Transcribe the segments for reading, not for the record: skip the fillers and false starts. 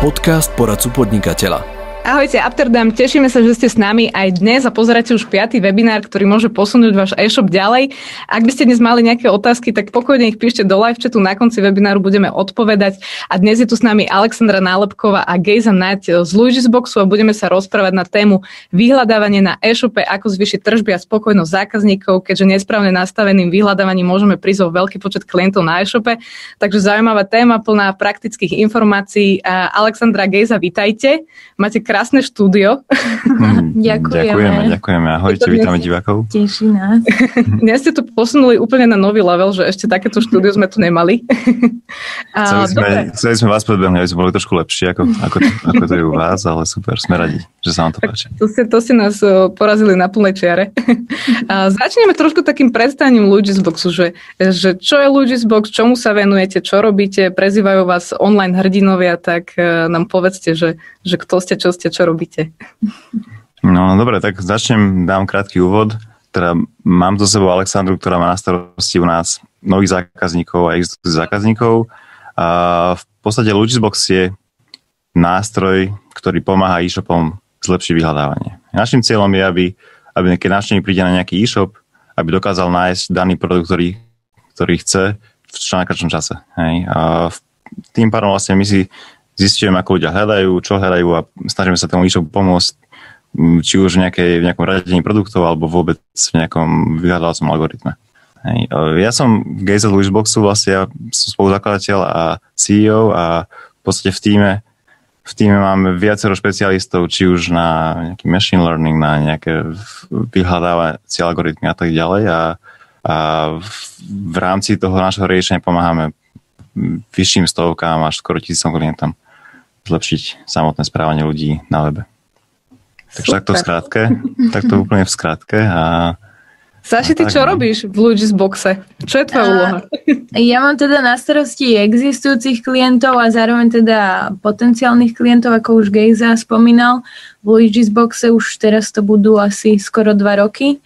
Podcast poradcu podnikateľa. Ahojte, Upterdam, tešíme sa, že ste s nami aj dnes a pozeráte už 5. webinár, ktorý môže posunúť váš e-shop ďalej. Ak by ste dnes mali nejaké otázky, tak pokojne ich píšte do live chatu, na konci webináru budeme odpovedať. A dnes je tu s nami Alexandra Nálepková a Gejza Naď z Luigisboxu a budeme sa rozprávať na tému vyhľadávanie na e-shope, ako zvýšiť tržby a spokojnosť zákazníkov, keďže nesprávne nastaveným vyhľadávaním môžeme prísť o veľký počet klientov na e-shope. Takže zaujímavá téma plná praktických informácií. Alexandra, Gejza, vitajte. Máte krásne štúdio. Ďakujeme. Ahojte, vítame divákov. Teší nás. Dnes ste to posunuli úplne na nový level, že ešte takéto štúdio sme tu nemali. Chceli sme vás predbehnúť, aby sme boli trošku lepšie, ako to je u vás, ale super, sme radi, že sa vám to páči. To ste nás porazili na plnej čiare. Začneme trošku takým predstavením Luigisboxu, že čo je Luigisbox, čomu sa venujete, čo robíte, prezývajú vás online hrdinovia, tak nám povedzte, že kto ste, čo robíte. No dobre, tak dám krátky úvod. Teda mám za sebou Alexandru, ktorá má na starosti u nás nových zákazníkov a existujúcich zákazníkov. A v podstate Luigisbox je nástroj, ktorý pomáha e-shopom zlepšiť vyhľadávanie. Naším cieľom je, aby keď návštevník príde na nejaký e-shop, aby dokázal nájsť daný produkt, ktorý chce v čo najkratšom čase. Hej. A tým pádom vlastne my si zistujeme, ako ľudia hľadajú, čo hľadajú a snažíme sa tomu e-shopu pomôcť, či už v nejakom radení produktov alebo vôbec v nejakom vyhľadávacom algoritme. Hej. Ja som Gejza z Luigisboxu, vlastne ja som spoluzakladateľ a CEO a v podstate v tíme máme viacero špecialistov, či už na nejaký machine learning, na nejaké vyhľadávacie algoritmy a tak ďalej a v rámci toho nášho riešenia pomáhame vyšším stovkám až skoro 1000 klientom zlepšiť samotné správanie ľudí na webe. Takže takto úplne v skratke. Saši, ty čo robíš v Luigisboxe? Čo je tvoja úloha? Ja mám teda na starosti existujúcich klientov a zároveň teda potenciálnych klientov, ako už Gejza spomínal. V Luigisboxe už teraz to budú asi skoro 2 roky.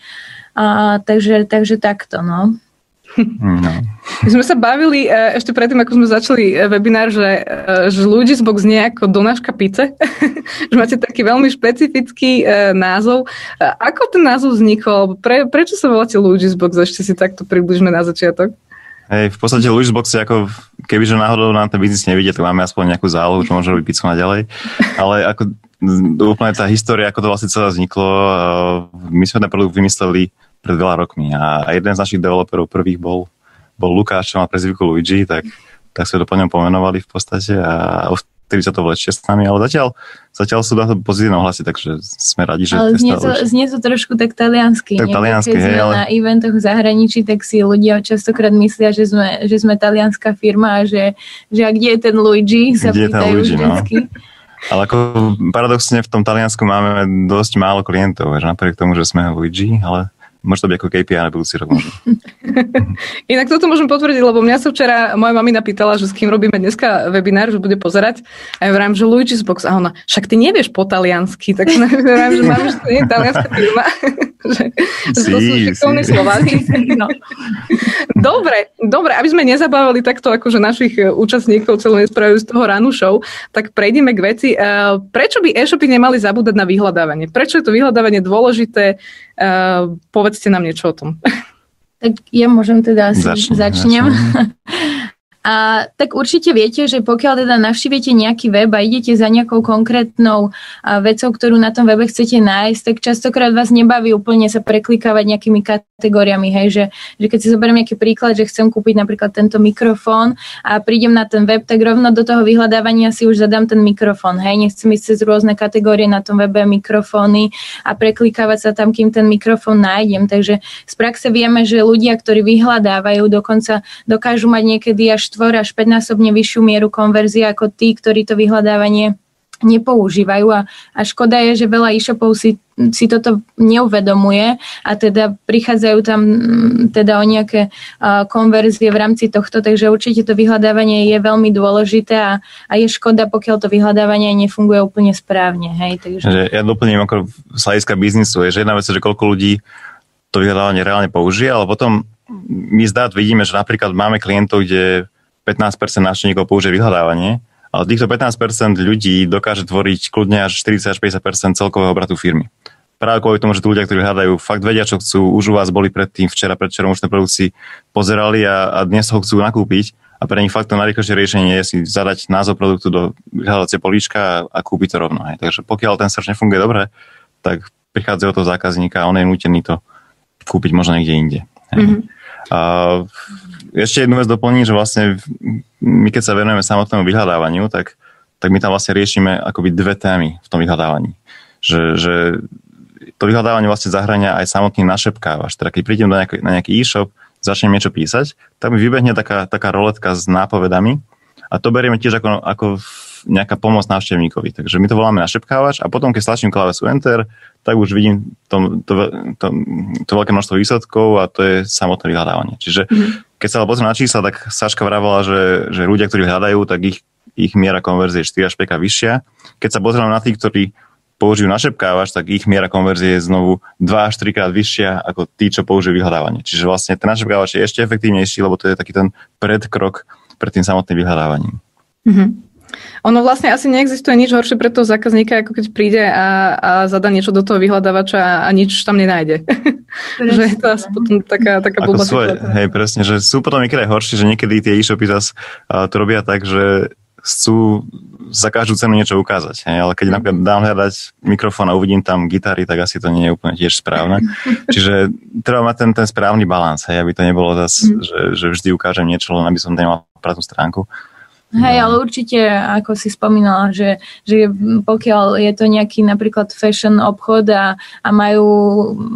Takže takto, no. No. My sme sa bavili ešte predtým, ako sme začali webinár, že Luigisbox nie ako donáška pice, že máte taký veľmi špecifický názov. Ako ten názov vznikol? Prečo sa voláte Luigisbox? Ešte si takto približme na začiatok. Hej, v podstate Luigisbox je ako, kebyže náhodou nám ten biznis nevidie, tak máme aspoň nejakú zálohu, čo môže robiť pizzu naďalej. Ale ako úplne tá história, ako to vlastne celé vzniklo, my sme ten produkt vymysleli pred veľa rokmi a jeden z našich developerov prvých bol Lukáš, čo má prezývku Luigi, tak sme to po ňom pomenovali v podstate a vtedy sa to vlečie s nami, ale zatiaľ sú na to pozitívne ohlasy, takže sme radi, že... Ale znie to trošku tak taliansky. Tak taliansky, hej, ale... na eventoch v zahraničí, tak si ľudia častokrát myslia, že sme talianská firma a že a kde je ten Luigi, sa pýtajú vždycky. No. Ale ako paradoxne v tom Taliansku máme dosť málo klientov, že napriek tomu, že sme Luigi, ale... Môže to byť ako KPI na budúci rok možno. Inak toto môžem potvrdiť, lebo mňa sa včera moja mamina pýtala, že s kým robíme dneska webinár, že bude pozerať. A ja vrám, že Luigisbox. A ona, však ty nevieš po taliansky. Tak vrám, že máme, že to nie je talianská firma. že to sú šikovní Slováci. No. Dobre, aby sme nezabávali takto akože našich účastníkov celú nespravujú z toho ránu show, tak prejdeme k veci. Prečo by e-shopy nemali zabúdať na vyhľadávanie? Prečo je to vyhľadávanie dôležité? Povedzte nám niečo o tom. Tak ja môžem teda začnem. A tak určite viete, že pokiaľ teda navštívite nejaký web a idete za nejakou konkrétnou vecou, ktorú na tom webe chcete nájsť, tak častokrát vás nebaví úplne sa preklikávať nejakými kategóriami, hej, že keď si zoberiem nejaký príklad, že chcem kúpiť napríklad tento mikrofón a prídem na ten web, tak rovno do toho vyhľadávania si už zadám ten mikrofón, hej, nechcem ísť cez rôzne kategórie na tom webe, mikrofóny a preklikávať sa tam, kým ten mikrofón nájdem, takže z praxe vieme, že ľudia, ktorí vyhľadávajú, dokonca dokážu mať niekedy až 4 až 5-násobne vyššiu mieru konverzie ako tí, ktorí to vyhľadávanie nepoužívajú a škoda je, že veľa e-shopov si toto neuvedomuje a teda prichádzajú tam teda o nejaké konverzie v rámci tohto, takže určite to vyhľadávanie je veľmi dôležité a je škoda, pokiaľ to vyhľadávanie nefunguje úplne správne. Hej, takže... Že ja doplním ako z hľadiska biznisu, je, že jedna vec je, že koľko ľudí to vyhľadávanie reálne použije, ale potom my z dát vidíme, že napríklad máme klientov, kde 15% návštevníkov použije vyhľadávanie, ale týchto 15% ľudí dokáže tvoriť kľudne až 40-50% celkového obratu firmy. Práve kvôli tomu, že tí ľudia, ktorí hľadajú, fakt vedia, čo chcú, už u vás boli predtým, predvčerom už ten produkt si pozerali a dnes ho chcú nakúpiť a pre nich fakt to najrýchlejšie riešenie je si zadať názov produktu do vyhľadacie políčka a kúpiť to rovno. Hej. Takže pokiaľ ten search nefunguje dobre, tak prichádzajú od toho zákazníka a on je nútený to kúpiť možno niekde inde. Mm-hmm. A ešte jednu vec doplním, že vlastne my keď sa venujeme samotnému vyhľadávaniu, tak my tam vlastne riešime akoby dve témy v tom vyhľadávaní. Že to vyhľadávanie vlastne zahrania aj samotný našepkávač. Teda keď prídem na nejaký e-shop, začnem niečo písať, tak mi vybehne taká roletka s nápovedami a to berieme tiež ako nejaká pomoc návštevníkovi. Takže my to voláme našepkávač a potom, keď stlačím klávesu Enter, tak už vidím to veľké množstvo výsledkov a to je samotné vyhľadávanie. Čiže keď sa pozriem na čísla, tak Saška vravala, že ľudia, ktorí hľadajú, tak ich miera konverzie je 4 až 5 vyššia. Keď sa pozriem na tých, ktorí použijú našepkávač, tak ich miera konverzie je znovu 2 až 3 krát vyššia ako tí, čo použijú vyhľadávanie. Čiže vlastne ten našepkávač je ešte efektívnejší, lebo to je taký ten predkrok pred tým samotným vyhľadávaním. Mm-hmm. Ono vlastne asi neexistuje nič horšie pre toho zákazníka, ako keď príde a zadá niečo do toho vyhľadávača a nič tam nenájde. Že je to asi potom taká blbá situácia. Hej, presne, že sú potom niekedy aj horšie, že niekedy tie e-shopy zase to robia tak, že chcú za každú cenu niečo ukázať. Hej? Ale keď napríklad dám hľadať mikrofón a uvidím tam gitary, tak asi to nie je úplne tiež správne. Čiže treba mať ten správny balans, hej? Aby to nebolo zase, že vždy ukážem niečo, len aby som nemal prázdnu stránku. Hej, ale určite, ako si spomínala, že pokiaľ je to nejaký napríklad fashion obchod a majú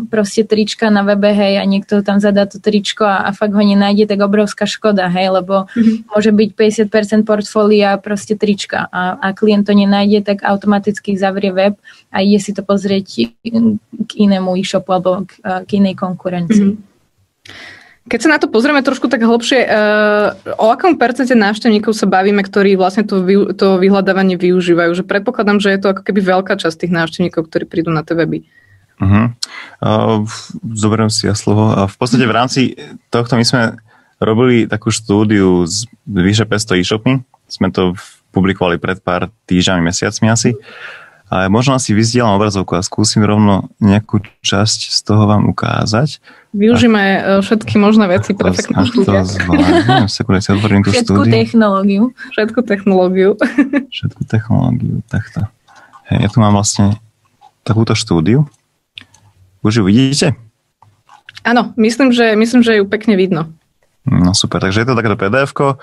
proste trička na webe, hej, a niekto tam zadá to tričko a fakt ho nenájde, tak obrovská škoda, hej, lebo môže byť 50% portfólia proste trička a klient to nenájde, tak automaticky zavrie web a ide si to pozrieť k inému e-shopu alebo k inej konkurencii. Keď sa na to pozrieme trošku tak hlbšie, o akom percente návštevníkov sa bavíme, ktorí vlastne to vyhľadávanie využívajú? Že predpokladám, že je to ako keby veľká časť tých návštevníkov, ktorí prídu na tie weby. Zoberiem si ja slovo. V podstate v rámci tohto my sme robili takú štúdiu z vyše 500 e-shopmi. Sme to publikovali pred pár týždňami, mesiacmi asi. A možno si vyzdielam obrazovku a skúsim rovno nejakú časť z toho vám ukázať. Využíme všetky možné veci pre peknú štúdia. Sekunde, si otvorím tú štúdiu. Všetku technológiu. Takto. Hej, ja tu mám vlastne takúto štúdiu. Už ju vidíte? Áno, myslím, že ju pekne vidno. No super, takže je to takéto PDF-ko.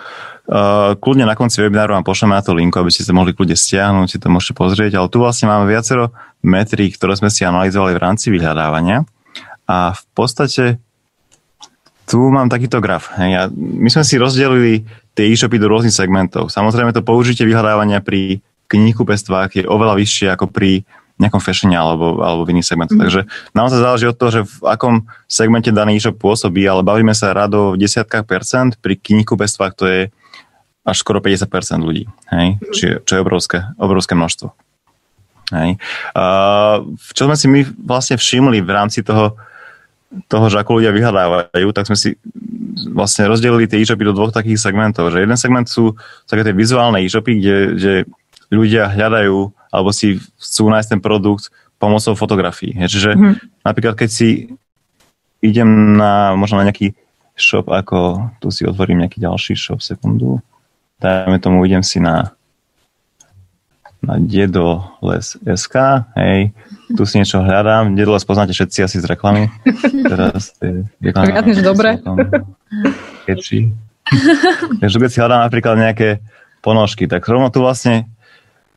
Kľudne na konci webináru vám pošleme na to linku, aby ste sa mohli kľudne stiahnuť, si to môžete pozrieť, ale tu vlastne máme viacero metrík, ktoré sme si analyzovali v rámci vyhľadávania a v podstate tu mám takýto graf. My sme si rozdelili tie e-shopy do rôznych segmentov. Samozrejme to použitie vyhľadávania pri knihkupectvách je oveľa vyššie ako pri nejakom fashione alebo v iných segmentoch. Takže naozaj záleží od toho, že v akom segmente daný e-shop pôsobí, ale bavíme sa rado v desiatkách percent, pri knihkupectvách to je až skoro 50% ľudí. Hej? Čo je obrovské množstvo. Hej? Čo sme si my vlastne všimli v rámci toho, že ako ľudia vyhľadávajú, tak sme si vlastne rozdelili tie e-shopy do dvoch takých segmentov. Že jeden segment sú také tie vizuálne e-shopy, kde ľudia hľadajú alebo si chcú nájsť ten produkt pomocou fotografií. Čiže napríklad, keď si idem možno na nejaký shop, ako tu si otvorím nejaký ďalší shop, sekundu. Dajme tomu, idem si na Dedoles.sk, hej, tu si niečo hľadám. Dedoles poznáte všetci asi z reklamy. Teraz je reklama. Viac než dobre. Takže keď si hľadám napríklad nejaké ponožky, tak rovno tu vlastne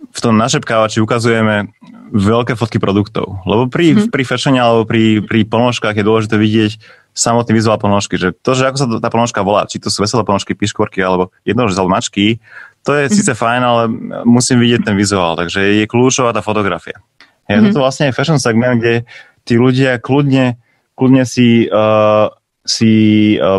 v tom našepkávači ukazujeme veľké fotky produktov. Lebo pri fashione alebo pri ponožkách je dôležité vidieť samotný vizuál ponožky. Že to, že ako sa tá ponožka volá, či to sú veselé ponožky, piškvorky alebo jednože mačky, to je síce fajn, ale musím vidieť ten vizuál. Takže je kľúčová tá fotografia. Toto vlastne je fashion segment, kde tí ľudia kľudne si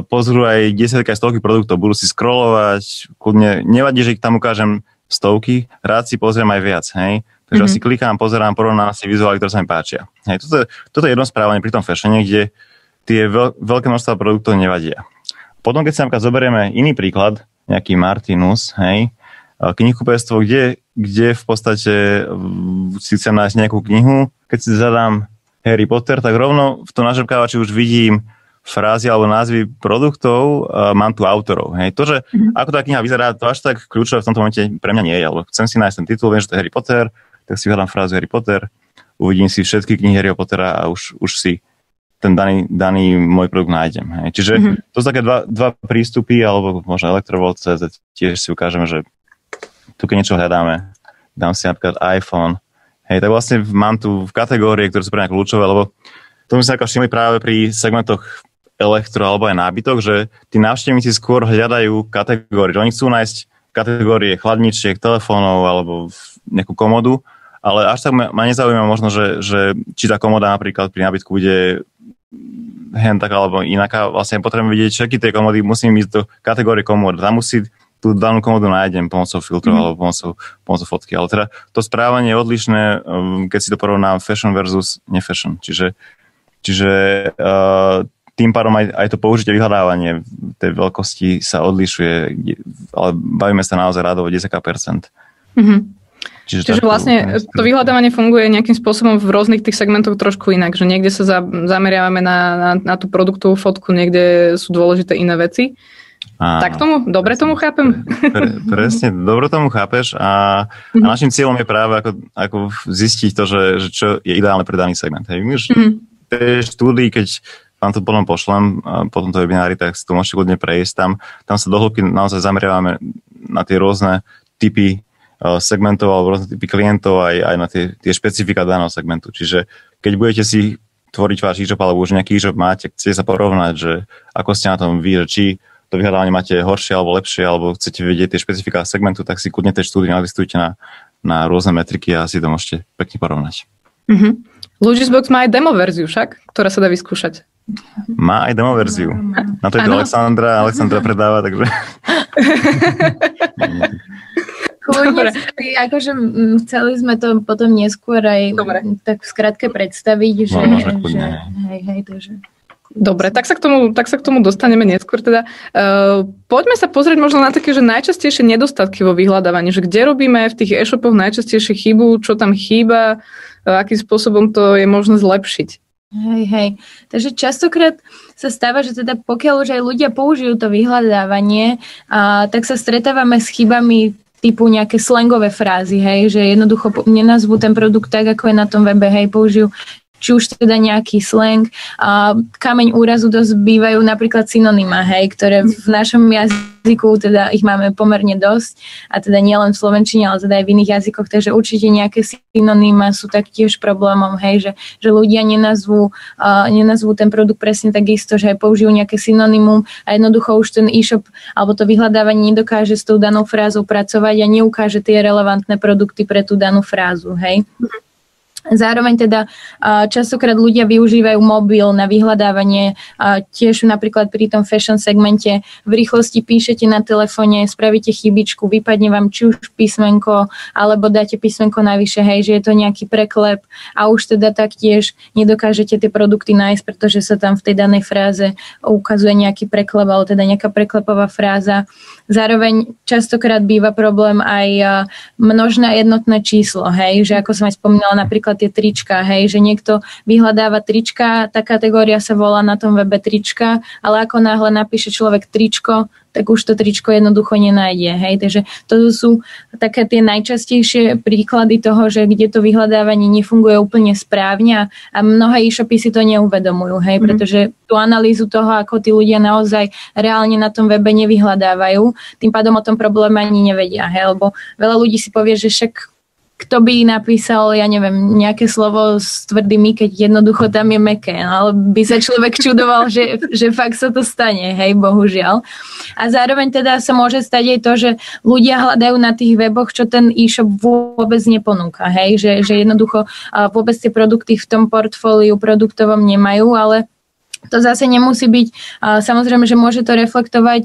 pozrú aj desiatky stovky produktov, budú si scrollovať, kľudne nevadí, že ich tam ukážem stovky, rád si pozriem aj viac, hej. Takže asi klikám, pozerám, porovnám si vizuály, ktoré sa mi páčia. Hej, toto je jedno správanie pri tom fashione, kde tie veľké množstva produktov nevadia. Potom, keď si napríklad zoberieme iný príklad, nejaký Martinus, hej, knihkupectvo, kde v podstate si chcem nájsť nejakú knihu. Keď si zadám Harry Potter, tak rovno v tom nažrebkávači už vidím frázy alebo názvy produktov, mám tu autorov. Hej. To, že ako tá kniha vyzerá, to až tak kľúčové v tomto momente pre mňa nie je. Alebo chcem si nájsť ten titul, viem, že to je Harry Potter, tak si hľadám frázu Harry Potter, uvidím si všetky knihy Harryho Pottera a už si ten daný môj produkt nájdem. Hej. Čiže to sú také dva prístupy, alebo možno Electrovolt.cz, tiež si ukážeme, že tu keď niečo hľadáme, dám si napríklad iPhone. Hej, tak vlastne mám tu kategórie, ktoré sú pre mňa kľúčové, lebo to sme sa všimli práve pri segmentoch elektro alebo aj nábytok, že tí návštevníci skôr hľadajú kategórie. Oni chcú nájsť kategórie chladničiek, telefónov alebo nejakú komodu, ale až tak ma nezaujíma možno, že či tá komoda napríklad pri nábytku bude hen taká alebo inaká. Vlastne potrebujem vidieť všetky tie komody, musím ísť do kategórie komód. Tam musí tú danú komodu nájdem pomocou filtrov alebo pomocou fotky. Ale teda to správanie je odlišné, keď si to porovnám fashion versus nefashion. Čiže tým pádom aj to použitie vyhľadávanie tej veľkosti sa odlišuje, ale bavíme sa naozaj rádovo 10%. Čiže vlastne to vyhľadávanie funguje nejakým spôsobom v rôznych tých segmentoch trošku inak, že niekde sa zameriavame na tú produktovú fotku, niekde sú dôležité iné veci. Tak dobre tomu chápem? Presne, dobre tomu chápeš a našim cieľom je práve ako zistiť to, že čo je ideálne pre daný segment. Hej, my už tej štúdii, keď vám to potom pošlem po tomto webinári, tak si to môžete ľudne prejsť. Tam sa do hĺbky naozaj zameriavame na tie rôzne typy segmentov alebo rôzne typy klientov aj na tie špecifika daného segmentu. Čiže keď budete si tvoriť váš e-shop alebo už nejaký e-shop máte, chcete sa porovnať, že ako ste na tom vy, že či to vyhľadávanie máte horšie alebo lepšie, alebo chcete vedieť tie špecifika segmentu, tak si kľudne tej štúdii nalistujte na rôzne metriky a si to môžete pekne porovnať. Logisbox má aj demo verziu však, ktorá sa dá vyskúšať. Má aj demo verziu. Na to je to Alexandra predáva, takže... Akože chceli sme to potom neskôr aj tak v skratke predstaviť, že... takže... Dobre, tak sa k tomu dostaneme neskôr. Teda, poďme sa pozrieť možno na také, že najčastejšie nedostatky vo vyhľadávaní, že kde robíme v tých e-shopoch najčastejšie chybu, čo tam chýba, akým spôsobom to je možno zlepšiť. Hej. Takže častokrát sa stáva, že teda pokiaľ už aj ľudia použijú to vyhľadávanie, tak sa stretávame s chybami typu nejaké slangové frázy, hej, že jednoducho nenazvú ten produkt tak, ako je na tom webe, hej, použijú či už teda nejaký slang. Kameň úrazu dosť bývajú napríklad synonyma, hej, ktoré v našom jazyku, teda ich máme pomerne dosť, a teda nielen v slovenčine, ale teda aj v iných jazykoch, takže určite nejaké synonyma sú taktiež problémom, hej, že ľudia nenazvú ten produkt presne takisto, že aj použijú nejaké synonymum a jednoducho už ten e-shop alebo to vyhľadávanie nedokáže s tou danou frázou pracovať a neukáže tie relevantné produkty pre tú danú frázu, hej. Zároveň teda častokrát ľudia využívajú mobil na vyhľadávanie, tiež napríklad pri tom fashion segmente v rýchlosti píšete na telefóne, spravíte chybičku, vypadne vám či už písmenko, alebo dáte písmenko navyše, hej, že je to nejaký preklep a už teda taktiež nedokážete tie produkty nájsť, pretože sa tam v tej danej fráze ukazuje nejaký preklep, alebo teda nejaká preklepová fráza. Zároveň častokrát býva problém aj množné jednotné číslo, hej, že ako som aj spomínala, napríklad tie trička, hej, že niekto vyhľadáva trička, tá kategória sa volá na tom webe trička, ale ako náhle napíše človek tričko, tak už to tričko jednoducho nenájde, hej, takže to sú také tie najčastejšie príklady toho, že kde to vyhľadávanie nefunguje úplne správne a mnohé e-shopy si to neuvedomujú, hej, pretože tú analýzu toho, ako tí ľudia naozaj reálne na tom webe nevyhľadávajú, tým pádom o tom probléme ani nevedia, hej, lebo veľa ľudí si povie, že však kto by napísal, ja neviem, nejaké slovo s tvrdými, keď jednoducho tam je mäkké, ale by sa človek čudoval, že fakt sa to stane, hej, bohužiaľ. A zároveň teda sa môže stať aj to, že ľudia hľadajú na tých weboch, čo ten e-shop vôbec neponúka, hej, že jednoducho vôbec tie produkty v tom portfóliu produktovom nemajú, ale to zase nemusí byť, samozrejme, že môže to reflektovať,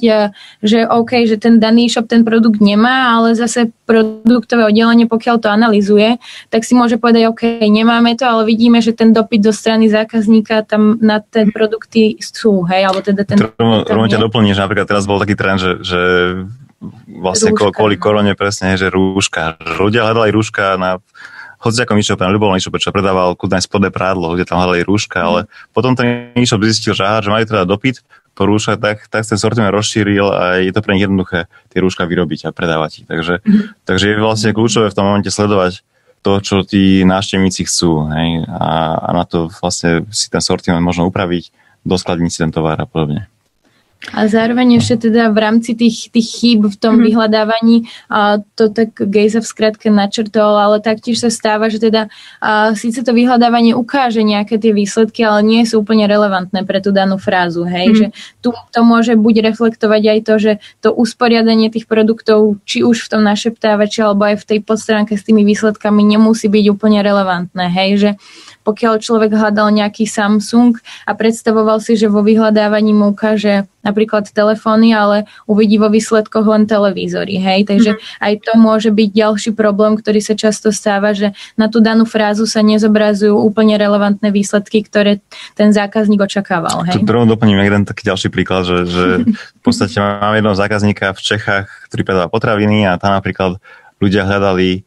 že OK, že ten daný shop ten produkt nemá, ale zase produktové oddelenie, pokiaľ to analyzuje, tak si môže povedať, OK, nemáme to, ale vidíme, že ten dopyt do strany zákazníka tam na ten produkty sú, hej, alebo teda ten... Rovno ťa doplní, že napríklad teraz bol taký trend, že vlastne kvôli korone presne, že rúška. Ľudia hľadali rúška na hociakom e-shope, na ľubovom e-shope, čo predával kľudne spodné prádlo, ľudia tam hľadali rúška, ale potom ten e-shop zistil, že mali teda dopyt po rúškach, tak ten sortiment rozšíril a je to pre nich jednoduché tie rúška vyrobiť a predávať ich. Takže je vlastne kľúčové v tom momente sledovať to, čo tí návštevníci chcú. Hej? A na to vlastne si ten sortiment možno upraviť, doskladniť si ten tovar a podobne. A zároveň ešte teda v rámci tých chýb v tom vyhľadávaní, to tak Gejza v skratke načrtol, ale taktiež sa stáva, že teda síce to vyhľadávanie ukáže nejaké tie výsledky, ale nie sú úplne relevantné pre tú danú frázu. Hej? Že tu to môže buď reflektovať aj to, že to usporiadanie tých produktov, či už v tom našeptávači, alebo aj v tej podstránke s tými výsledkami nemusí byť úplne relevantné. Hej? Že pokiaľ človek hľadal nejaký Samsung a predstavoval si, že vo vyhľadávaní mu ukáže napríklad telefóny, ale uvidí vo výsledkoch len televízory. Hej? Takže aj to môže byť ďalší problém, ktorý sa často stáva, že na tú danú frázu sa nezobrazujú úplne relevantné výsledky, ktoré ten zákazník očakával. Hej? Tu prvom doplním jeden taký ďalší príklad, že v podstate mám jedného zákazníka v Čechách, ktorý predáva potraviny a tam napríklad ľudia hľadali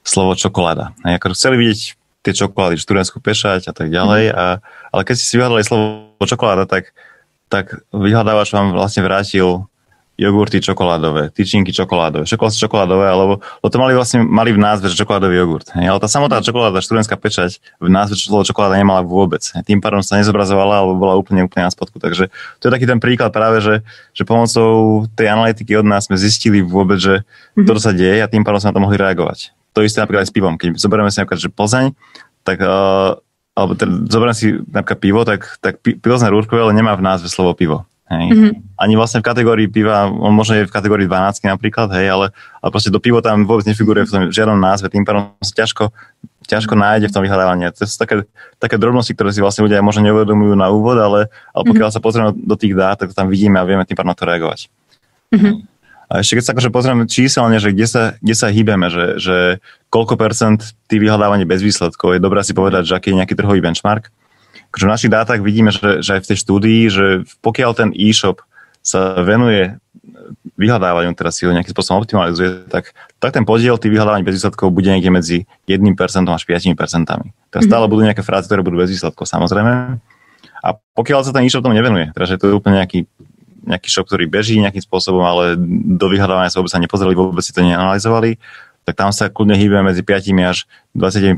slovo čokoláda. A ako chceli vidieť tie čokolády, študentskú pešať a tak ďalej. Ale keď si vyhľadali slovo čokoláda, tak vyhľadávač vám vlastne vrátil jogurty čokoládové, tyčinky čokoládové, čokoládové, alebo to mali v názve čokoládový jogurt. Ale tá samotná čokoláda, študentská pečať v názve slovo čokoláda nemala vôbec. Tým pádom sa nezobrazovala, alebo bola úplne na spodku. Takže to je taký ten príklad práve, že pomocou tej analytiky od nás sme zistili vôbec, že toto sa deje a tým pádom sme na to mohli reagovať. To isté napríklad aj s pivom. Keď zoberieme si napríklad, že Plzeň, tak, alebo zoberieme si napríklad pivo, tak Pilsner Urquell nemá v názve slovo pivo. Hej. Ani vlastne v kategórii piva, on možno je v kategórii 12 napríklad, hej, ale proste do pivo tam vôbec nefiguruje v tom žiadnom názve, tým pádom sa ťažko nájde v tom vyhľadávaní. To sú také drobnosti, ktoré si vlastne ľudia možno neuvedomujú na úvod, ale pokiaľ sa pozrieme do tých dát, tak tam vidíme a vieme tým pádom na to reagovať. A ešte keď sa akože pozrieme číselne, že kde sa hýbeme, že koľko percent tých vyhľadávaní bez výsledkov, je dobré si povedať, že aký je nejaký trhový benchmark. Takže v našich dátach vidíme, že aj v tej štúdii, že pokiaľ ten e-shop sa venuje vyhľadávaniu, teraz si ho nejakým spôsobom optimalizuje, tak ten podiel tých vyhľadávaní bez výsledkov bude niekde medzi 1% až 5%. Teraz stále budú nejaké frázy, ktoré budú bez výsledkov, samozrejme. A pokiaľ sa ten e-shop tomu nevenuje, teda že to je úplne nejaký shop, ktorý beží nejakým spôsobom, ale do vyhľadávania sa vôbec sa nepozreli, vôbec si to neanalizovali, tak tam sa kľudne hýbeme medzi 5 až 25%,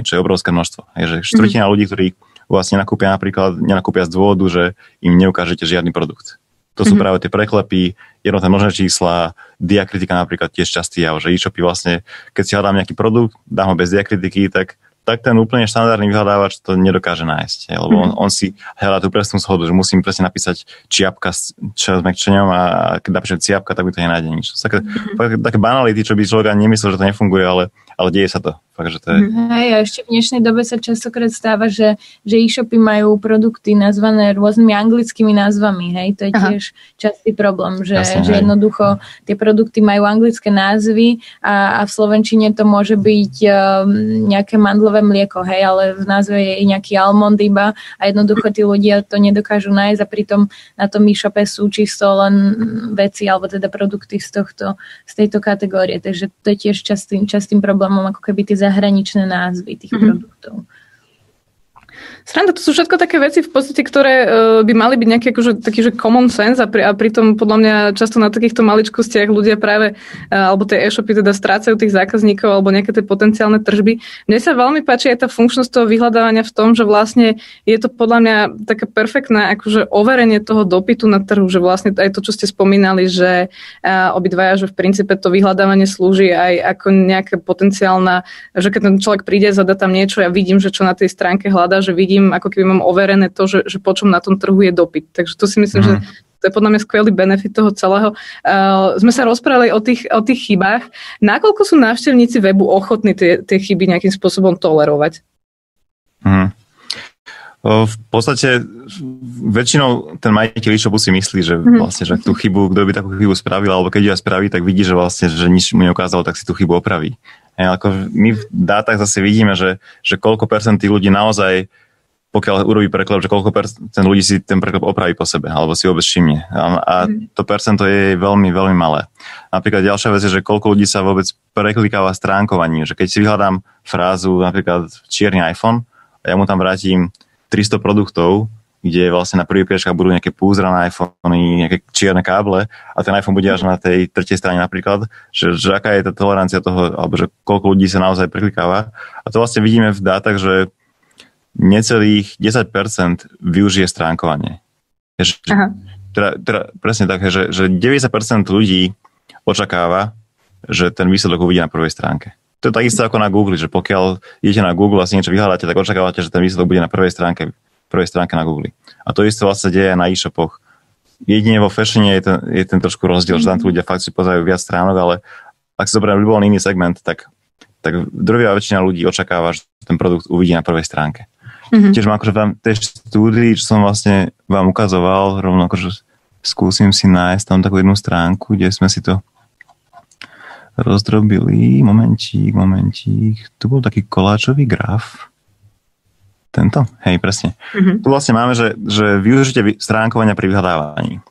čo je obrovské množstvo. Je, že štvrtina ľudí, ktorí vlastne nenakúpia z dôvodu, že im neukážete žiadny produkt. To sú práve tie preklepy, jednotné množné čísla, diakritika napríklad tiež častý jav, že e-shopy vlastne, keď si hľadám nejaký produkt, dám ho bez diakritiky, tak ten úplne štandardný vyhľadávač to nedokáže nájsť. Lebo on si hľadá tú presnú schodu, že musím presne napísať čiapka s zmäkčením a keď napíšem ciapka, tak mi to nenájde nič. To sú také banality, čo by človek ani nemyslel, že to nefunguje, ale deje sa to. Fakt, že to je... Hej, a ešte v dnešnej dobe sa častokrát stáva, že e-shopy majú produkty nazvané rôznymi anglickými názvami. Hej, to je tiež častý problém, že jednoducho tie produkty majú anglické názvy a v slovenčine to môže byť nejaké mandlové mlieko, hej, ale v názve je nejaký almond iba a jednoducho tí ľudia to nedokážu nájsť a pritom na tom e-shope sú čisto len veci alebo teda produkty z tejto kategórie. Takže to je tiež častým problémom, ako keby tie zahraničné názvy tých produktov. Sranda, to sú všetko také veci v podstate, ktoré by mali byť nejaký akože, taký, že common sense a pritom podľa mňa často na takýchto maličkostiach ľudia práve, alebo tie e-shopy teda strácajú tých zákazníkov alebo nejaké tie potenciálne tržby. Mne sa veľmi páči aj tá funkčnosť toho vyhľadávania v tom, že vlastne je to podľa mňa také perfektné akože overenie toho dopytu na trhu, že vlastne aj to, čo ste spomínali, že obidvaja, že v princípe to vyhľadávanie slúži aj ako nejaká potenciálna, že keď ten človek príde, zadá tam niečo, ja vidím, že čo na tej stránke hľadá, že vidím, ako keby mám overené to, že po čom na tom trhu je dopyt. Takže to si myslím, že to je podľa mňa skvelý benefit toho celého. Sme sa rozprávali o tých chybách. Nakoľko sú návštevníci webu ochotní tie chyby nejakým spôsobom tolerovať? V podstate väčšinou ten majiteľ e-shopu si myslí, že vlastne, že tú chybu, kto by takú chybu spravil, alebo keď ju spraví, tak vidí, že vlastne, že nič mu neukázalo, tak si tú chybu opraví. Ako my v dátach zase vidíme, že koľko percent tých ľudí naozaj pokiaľ urobí preklep, že koľko percent ľudí si ten preklep opraví po sebe, alebo si vôbec všimne. A to percento je veľmi, veľmi malé. Napríklad ďalšia vec je, že koľko ľudí sa vôbec preklikáva stránkovaním. Že keď si vyhľadám frázu, napríklad čierny iPhone, a ja mu tam vrátim 300 produktov, kde vlastne na prvých priečkách budú nejaké púzrané iPhony, nejaké čierne káble a ten iPhone bude až na tej tretej strane napríklad, že aká je tá tolerancia toho, alebo že koľko ľudí sa naozaj preklikáva. A to vlastne vidíme v dátach, že necelých 10% využije stránkovanie. Teda presne tak, že 90% ľudí očakáva, že ten výsledok uvidí na prvej stránke. To je takisto ako na Google, že pokiaľ idete na Google a si niečo vyhľadáte, tak očakávate, že ten výsledok bude na prvej stránke na Google. A to isté vlastne deje na e-shopoch. Jedine vo fashione je ten trošku rozdiel, že tam ľudia fakt si pozerajú viac stránok, ale ak si zoberiem ľubovolný iný segment, tak drvivá väčšina ľudí očakáva, že ten produkt uvidí na prvej stránke. Tiež mám akože v tej štúdii, čo som vlastne vám ukazoval, rovno akože skúsim si nájsť tam takú jednu stránku, kde sme si to rozdrobili. Momentík. Tu bol taký koláčový graf. Tento? Hej, presne. Tu vlastne máme, že využite stránkovania pri vyhľadávaní.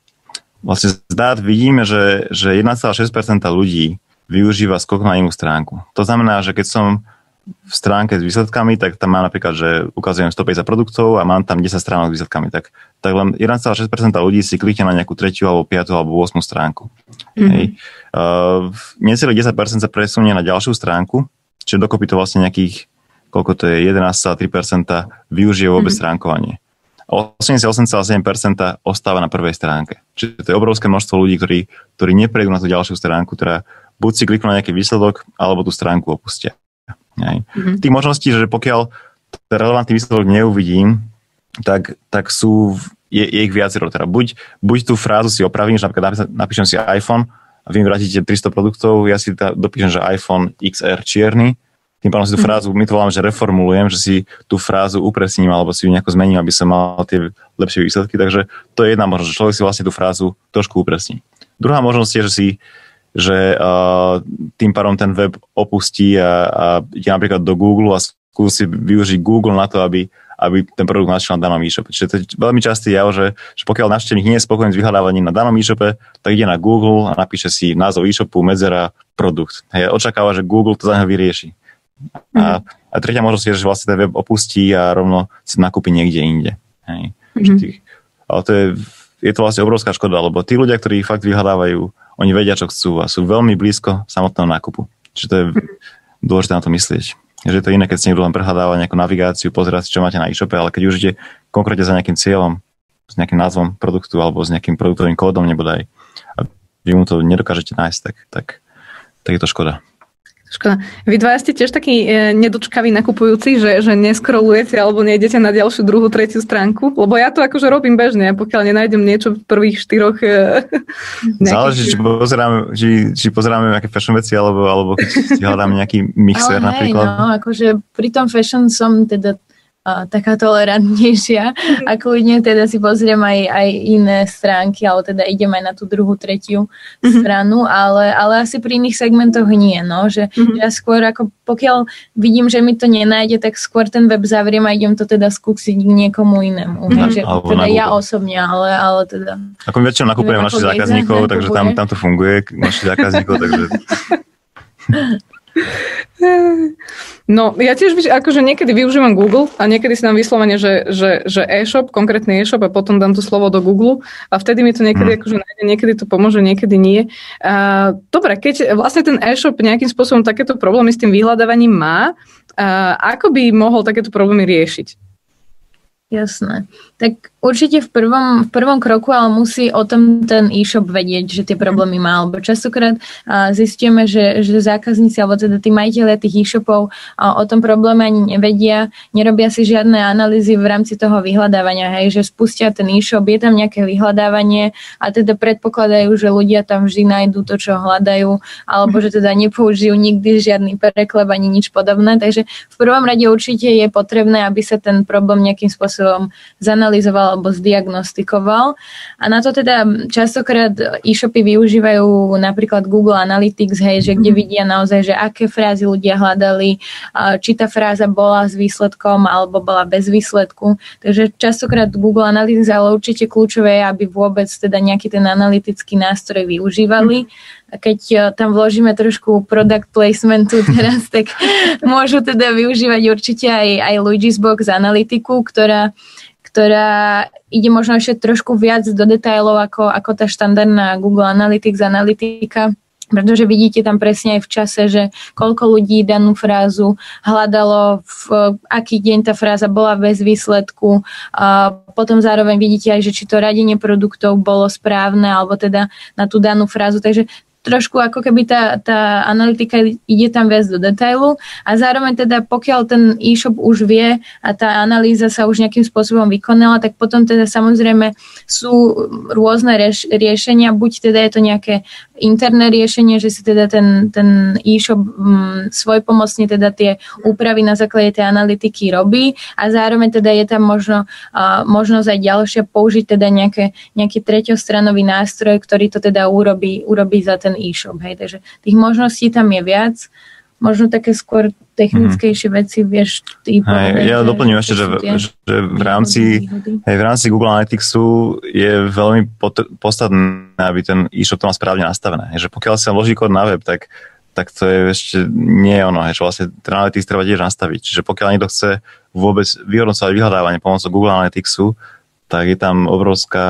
Vlastne z dát vidíme, že 1,6% ľudí využíva skok na inú stránku. To znamená, že keď som v stránke s výsledkami, tak tam mám napríklad, že ukazujem 150 produktov a mám tam 10 stránok s výsledkami. Tak len 1,6% ľudí si klikne na nejakú 3., alebo 5., alebo 8. stránku. Necelých 10% sa presunie na ďalšiu stránku, čiže dokopy to vlastne nejakých, koľko to je, 11,3% využije vôbec stránkovanie. A 88,7% ostáva na prvej stránke. Čiže to je obrovské množstvo ľudí, ktorí neprejdú na tú ďalšiu stránku, teda buď si kliknú na nejaký výsledok, alebo tú stránku opustia. Tých možností, že pokiaľ ten relevantný výsledok neuvidím, tak je ich viacero. Teda buď tú frázu si opravím, že napríklad napíšem si iPhone a vy mi vrátite 300 produktov, ja si dopíšem, že iPhone XR čierny, tým pádom si tú frázu, my to voláme, že reformulujem, že si tú frázu upresním alebo si ju nejako zmením, aby som mal tie lepšie výsledky. Takže to je jedna možnosť, že človek si vlastne tú frázu trošku upresní. Druhá možnosť je, že tým pádom ten web opustí a ide napríklad do Google a skúsi využiť Google na to, aby ten produkt našiel na danom e-shope. Čiže to je veľmi častý jav, že pokiaľ návštevník nie je spokojný s vyhľadávaním na danom e-shope, tak ide na Google a napíše si názov e-shopu, medzera, produkt. Hej, očakáva, že Google to za neho vyrieši. A tretia možnosť je, že vlastne ten web opustí a rovno si nakúpi niekde inde. Hej. Ale je to vlastne obrovská škoda, lebo tí ľudia, ktorí fakt vyhľadávajú, oni vedia, čo chcú a sú veľmi blízko samotného nákupu. Čiže to je dôležité na to myslieť. Že je to iné, keď si niekto len prehľadáva nejakú navigáciu, pozerať si, čo máte na e-shope, ale keď už ide konkrétne za nejakým cieľom, s nejakým názvom produktu alebo s nejakým produktovým kódom nebodaj a vy mu to nedokážete nájsť, tak je to škoda. Škoda. Vy dvaja ste tiež takí nedočkaví nakupujúci, že neskrolujete alebo nejdete na ďalšiu, druhú, tretiu stránku? Lebo ja to akože robím bežne, pokiaľ nenájdem niečo v prvých 4 záleží, či pozeráme nejaké fashion veci, alebo keď si hľadáme nejaký mixer napríklad. No, akože pri tom fashion som teda taká tolerantnejšia a kľudne teda si pozriem aj iné stránky, alebo teda idem aj na tú druhú, tretiu stranu, ale asi pri iných segmentoch nie, no, že ja skôr ako pokiaľ vidím, že mi to nenájde, tak skôr ten web zavriem a idem to teda skúsiť niekomu inému, že teda ja osobne, ale teda. Ako my väčšinou nakupujeme našich zákazníkov, takže tam to funguje, našich zákazníkov, takže no, ja tiež akože niekedy využívam Google a niekedy si dám vyslovene, že e-shop, konkrétny e-shop a potom dám to slovo do Google a vtedy mi to niekedy akože nájde, niekedy to pomôže, niekedy nie. Dobre, keď vlastne ten e-shop nejakým spôsobom takéto problémy s tým vyhľadávaním má, ako by mohol takéto problémy riešiť? Jasné. Tak určite v prvom kroku, ale musí o tom ten e-shop vedieť, že tie problémy má. Lebo častokrát zistíme, že zákazníci, alebo teda tí majiteľia tých e-shopov o tom probléme ani nevedia, nerobia si žiadne analýzy v rámci toho vyhľadávania, hej, že spustia ten e-shop, je tam nejaké vyhľadávanie a teda predpokladajú, že ľudia tam vždy nájdú to, čo hľadajú, alebo že teda nepoužijú nikdy žiadny preklep ani nič podobné. Takže v prvom rade určite je potrebné, aby sa ten problém nejakým spôsobom spôsobom zanalyzoval alebo zdiagnostikoval. A na to teda častokrát e-shopy využívajú napríklad Google Analytics, hej, že kde vidia naozaj, že aké frázy ľudia hľadali, či tá fráza bola s výsledkom alebo bola bez výsledku. Takže častokrát Google Analytics, ale určite kľúčové je, aby vôbec teda nejaký ten analytický nástroj využívali. A keď tam vložíme trošku product placementu teraz, tak môžu teda využívať určite aj Luigi's Box analytiku, ktorá ide možno ešte trošku viac do detailov ako tá štandardná Google Analytics analytika, pretože vidíte tam presne aj v čase, že koľko ľudí danú frázu hľadalo, v aký deň tá fráza bola bez výsledku. A potom zároveň vidíte aj, že či to radenie produktov bolo správne, alebo teda na tú danú frázu. Takže trošku ako keby tá analytika ide tam viac do detailu a zároveň teda pokiaľ ten e-shop už vie a tá analýza sa už nejakým spôsobom vykonala, tak potom teda samozrejme sú rôzne riešenia, buď teda je to nejaké interné riešenie, že si teda ten e-shop svojpomocne teda tie úpravy na základe tej analytiky robí a zároveň teda je tam možnosť aj ďalšia použiť teda nejaký treťostranový nástroj, ktorý to teda urobí za ten e-shop. Hej. Takže tých možností tam je viac. Možno také skôr technickejšie veci, vieš, ty povedať. Ja doplním ešte, že v rámci Google Analyticsu je veľmi podstatné, aby ten e-shop to mal správne nastavené. Že pokiaľ sa vloží kód na web, tak to je ešte nie ono, že vlastne ten Analytics treba tiež nastaviť. Čiže pokiaľ niekto chce vôbec vyhodnocovať vyhľadávanie pomocou Google Analyticsu, tak je tam obrovská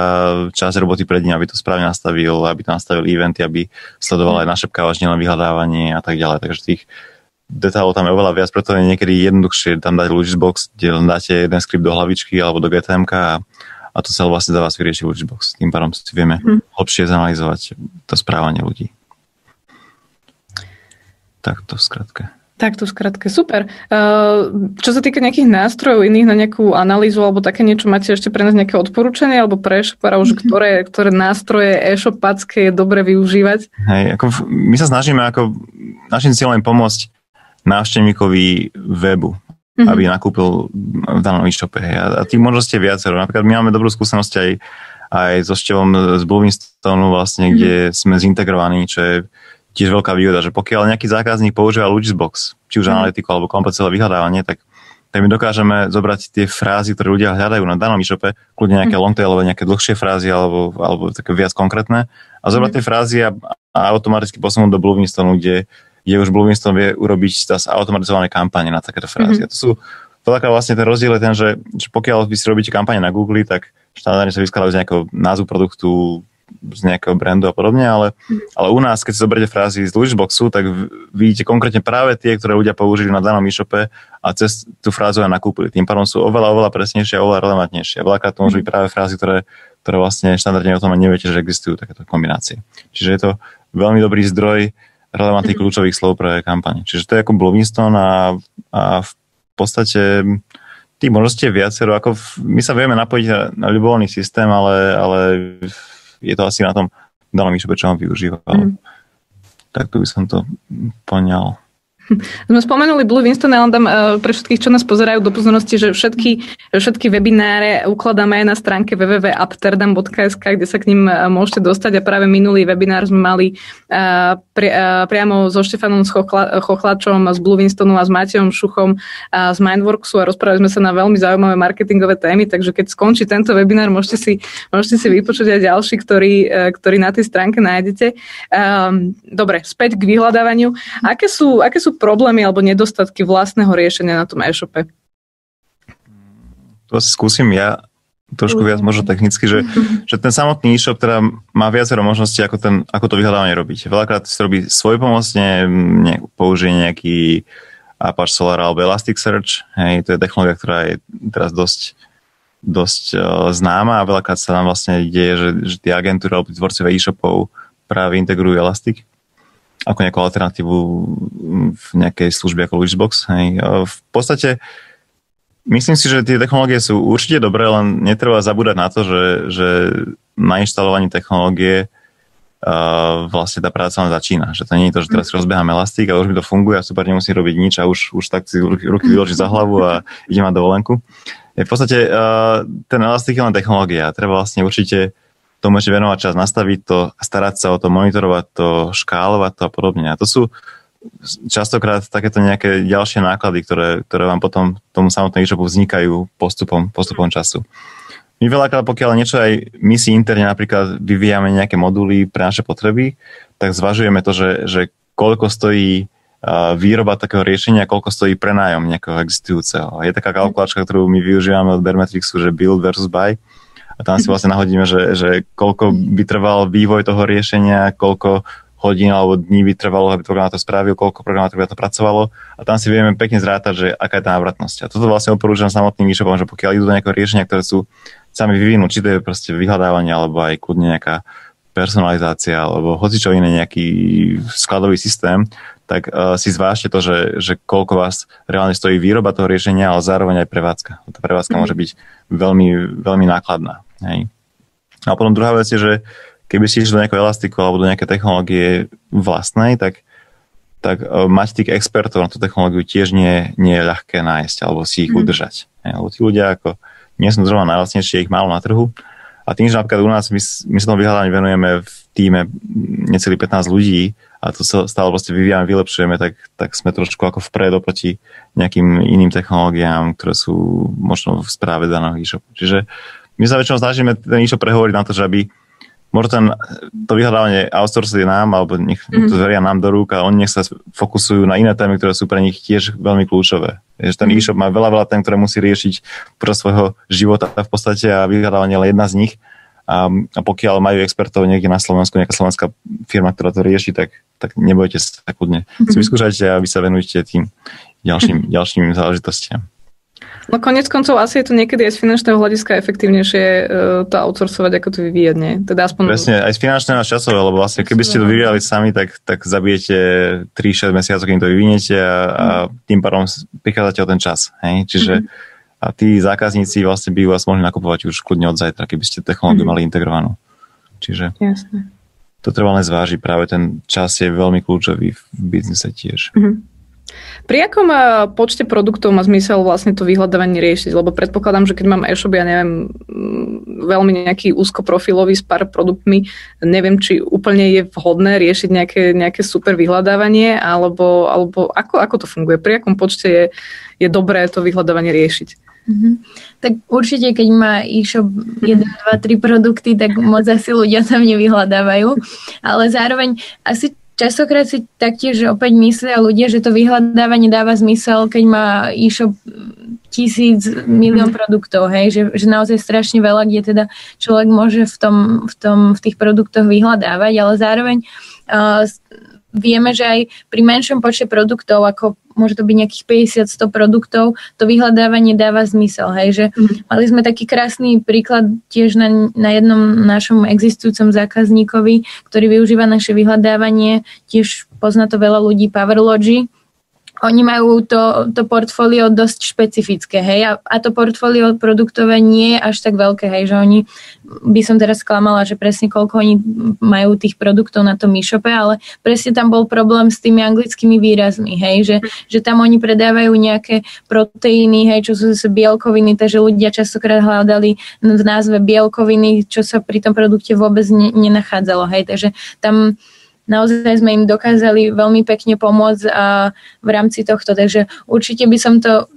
časť roboty pred ním, aby to správne nastavil, aby to nastavil eventy, aby sledoval aj našepkávač, nielen vyhľadávanie a tak ďalej. Takže tých detailov tam je oveľa viac, preto je niekedy jednoduchšie tam dať Luigi's Box, kde dáte jeden skript do hlavičky alebo do GTM-ka a to sa vlastne za vás vyrieši Luigi's Box. Tým pádom si vieme hlbšie zanalizovať to správanie ľudí. Tak to v skratke. Takto skratke, super. Čo sa týka nejakých nástrojov iných na nejakú analýzu alebo také niečo, máte ešte pre nás nejaké odporúčanie alebo pre e-shopera už, ktoré nástroje e-shopacké je dobre využívať? Hej, my sa snažíme našim cieľom pomôcť návštevníkovi webu, aby nakúpil v danom e-shope. A tých možností je viacero. Napríklad my máme dobrú skúsenosť aj so števom z Bluevinstonu vlastne, kde sme zintegrovaní, čo je tiež veľká výhoda, že pokiaľ nejaký zákazník používa Luigi's Box, či už analytiku alebo komplet celé vyhľadávanie, tak my dokážeme zobrať tie frázy, ktoré ľudia hľadajú na danom e-shope, kľudne nejaké longtailové, nejaké dlhšie frázy alebo také viac konkrétne a zobrať tie frázy a automaticky posunúť do Bluevinstonu, kde už Bluevinston vie urobiť automatizované kampane na takéto frázy. A to sú veľakrát vlastne ten rozdiel je ten, že pokiaľ vy si robíte kampane na Google, tak štandardne sa vyskladajú z nejakého názvu produktu, z nejakého brandu a podobne, ale u nás, keď si zoberiete frázy z Luigi's Boxu, tak vidíte konkrétne práve tie, ktoré ľudia použili na danom e-shope a cez tú frázu aj nakúpili. Tým pádom sú oveľa presnejšie a oveľa relevantnejšie. Veľakrát to môžu byť práve frázy, ktoré vlastne štandardne o tom neviete, že existujú takéto kombinácie. Čiže je to veľmi dobrý zdroj relevantných kľúčových slov pre kampaň. Čiže to je ako Bluevinston a v podstate tých možností je viacero. My sa vieme napojiť na ľubovoľný systém, ale je to asi na tom danom e-shope, čo on využíval. Tak tu by som to poňal. Sme spomenuli Bluevinston, ale dám pre všetkých, čo nás pozerajú do pozornosti, že všetky webináre ukladáme aj na stránke www.apterdam.sk, kde sa k ním môžete dostať a práve minulý webinár sme mali priamo so Štefanom Chochlačom z Bluevinstonu a s Matejom Šuchom z Mindworksu a rozprávali sme sa na veľmi zaujímavé marketingové témy, takže keď skončí tento webinár, môžete si vypočuť aj ďalší, ktorý na tej stránke nájdete. Dobre, späť k vyhľadávaniu. Aké sú problémy alebo nedostatky vlastného riešenia na tom e-shope? To si skúsim ja trošku viac možno technicky, že ten samotný e-shop teda má viacero možností, ako to vyhľadávanie robiť. Veľakrát si robí svojpomocne, použije nejaký Apache Solar alebo Elasticsearch. Hej, to je technológia, ktorá je teraz dosť známa a veľakrát sa nám vlastne deje, že tie agentúry alebo tvorcovia e-shopov práve integrujú Elastic ako nejakú alternatívu v nejakej službe ako Luigi's Box. Hej. V podstate myslím si, že tie technológie sú určite dobré, len netreba zabúdať na to, že na inštalovaní technológie vlastne tá práca len začína. Že to nie je to, že teraz rozbehám Elastic a už mi to funguje a super, nemusím robiť nič a už tak si ruky vyložiť za hlavu a idem na dovolenku. V podstate ten elastik je len technológia. Treba vlastne určite tomu ešte venovať čas, nastaviť to, starať sa o to, monitorovať to, škálovať to a podobne. A to sú častokrát takéto nejaké ďalšie náklady, ktoré vám potom tomu samotnému e-shopu vznikajú postupom času. My veľakrát, pokiaľ niečo aj my si interne napríklad vyvíjame nejaké moduly pre naše potreby, tak zvažujeme to, že koľko stojí výroba takého riešenia, koľko stojí prenájom nejakého existujúceho. Je taká kalkulačka, ktorú my využívame od Baremetrixu, že build versus buy. A tam si vlastne nahodíme, že koľko by trval vývoj toho riešenia, koľko hodín alebo dní by trvalo, aby programátor spravil, koľko programátorov to pracovalo. A tam si vieme pekne zrátať, že aká je tá návratnosť. A toto vlastne odporúčam samotným e-shopom, že pokiaľ idú do nejakého riešenia, ktoré sú sami vyvinúť, či to je proste vyhľadávanie, alebo aj kľudne nejaká personalizácia, alebo hocičo iné, nejaký skladový systém, tak si zvážte to, že koľko vás reálne stojí výroba toho riešenia, ale zároveň aj prevádzka. Tá prevádzka môže byť veľmi, veľmi nákladná. Hej. A potom druhá vec je, že keby ste išli do nejakého elastiku alebo do nejakej technológie vlastnej, tak mať tých expertov na tú technológiu tiež nie je ľahké nájsť alebo si ich udržať. Hej. Lebo tí ľudia ako nie sú zrovna najlacnejšie, ich málo na trhu. A tým, že napríklad u nás my sa tomu vyhľadaniu venujeme v tíme necelých 15 ľudí a to sa stále proste vyvíjame, vylepšujeme, tak sme trošku ako vpred oproti nejakým iným technológiám, ktoré sú možno v správe daného e-shopu. Čiže my sa väčšinou snažíme ten e-shop prehovoriť na to, že aby možno to vyhľadávanie outsourcuje nám, alebo nech to zveria nám do rúk a oni nech sa fokusujú na iné témy, ktoré sú pre nich tiež veľmi kľúčové. Že ten e-shop má veľa tém, ktoré musí riešiť počas svojho života v podstate a vyhľadávanie je len jedna z nich. A pokiaľ majú expertov niekde na Slovensku, nejaká slovenská firma, ktorá to rieši, tak nebojte sa kľudne. Si vyskúšajte a vy sa venujte tým ďalším záležitostiam. No konec koncov asi je to niekedy aj z finančného hľadiska efektívnejšie to outsourcovať, ako to vyvíjať, nie? Teda aspoň... Presne, aj z finančného a časové, lebo vlastne keby ste to vyvíjali sami, tak zabijete 3-6 mesiacov, kým to vyviniete a tým pádom prichádzate o ten čas. Hej? Čiže a tí zákazníci vlastne by vás mohli nakupovať už kľudne od zajtra, keby ste technológiu mali integrovanú. Čiže jasne. To treba len zvážiť. Práve ten čas je veľmi kľúčový v biznise tiež. Pri akom počte produktov má zmysel vlastne to vyhľadávanie riešiť? Lebo predpokladám, že keď mám e-shop, ja neviem, veľmi nejaký úzkoprofilový s pár produktmi, neviem, či úplne je vhodné riešiť nejaké super vyhľadávanie, alebo ako to funguje? Pri akom počte je dobré to vyhľadávanie riešiť? Tak určite, keď má e-shop 1, 2, 3 produkty, tak moc asi ľudia tam nevyhľadávajú, ale zároveň asi častokrát si taktiež opäť myslia ľudia, že to vyhľadávanie dáva zmysel, keď má e-shop 1000 milión produktov, hej, že naozaj strašne veľa, kde teda človek môže v tých produktoch vyhľadávať, ale zároveň vieme, že aj pri menšom počte produktov, ako môže to byť nejakých 50-100 produktov, to vyhľadávanie dáva zmysel. Hej? Že mali sme taký krásny príklad tiež na jednom našom existujúcom zákazníkovi, ktorý využíva naše vyhľadávanie, tiež pozná to veľa ľudí, PowerLogy. Oni majú to portfólio dosť špecifické, hej, a to portfólio produktové nie je až tak veľké, hej, že oni, by som teraz sklamala, že presne koľko oni majú tých produktov na tom e-shope, ale presne tam bol problém s tými anglickými výrazmi, hej, že tam oni predávajú nejaké proteíny, hej, čo sú zase bielkoviny, takže ľudia častokrát hľadali v názve bielkoviny, čo sa pri tom produkte vôbec nenachádzalo, hej, takže tam naozaj sme im dokázali veľmi pekne pomôcť v rámci tohto, takže určite by som to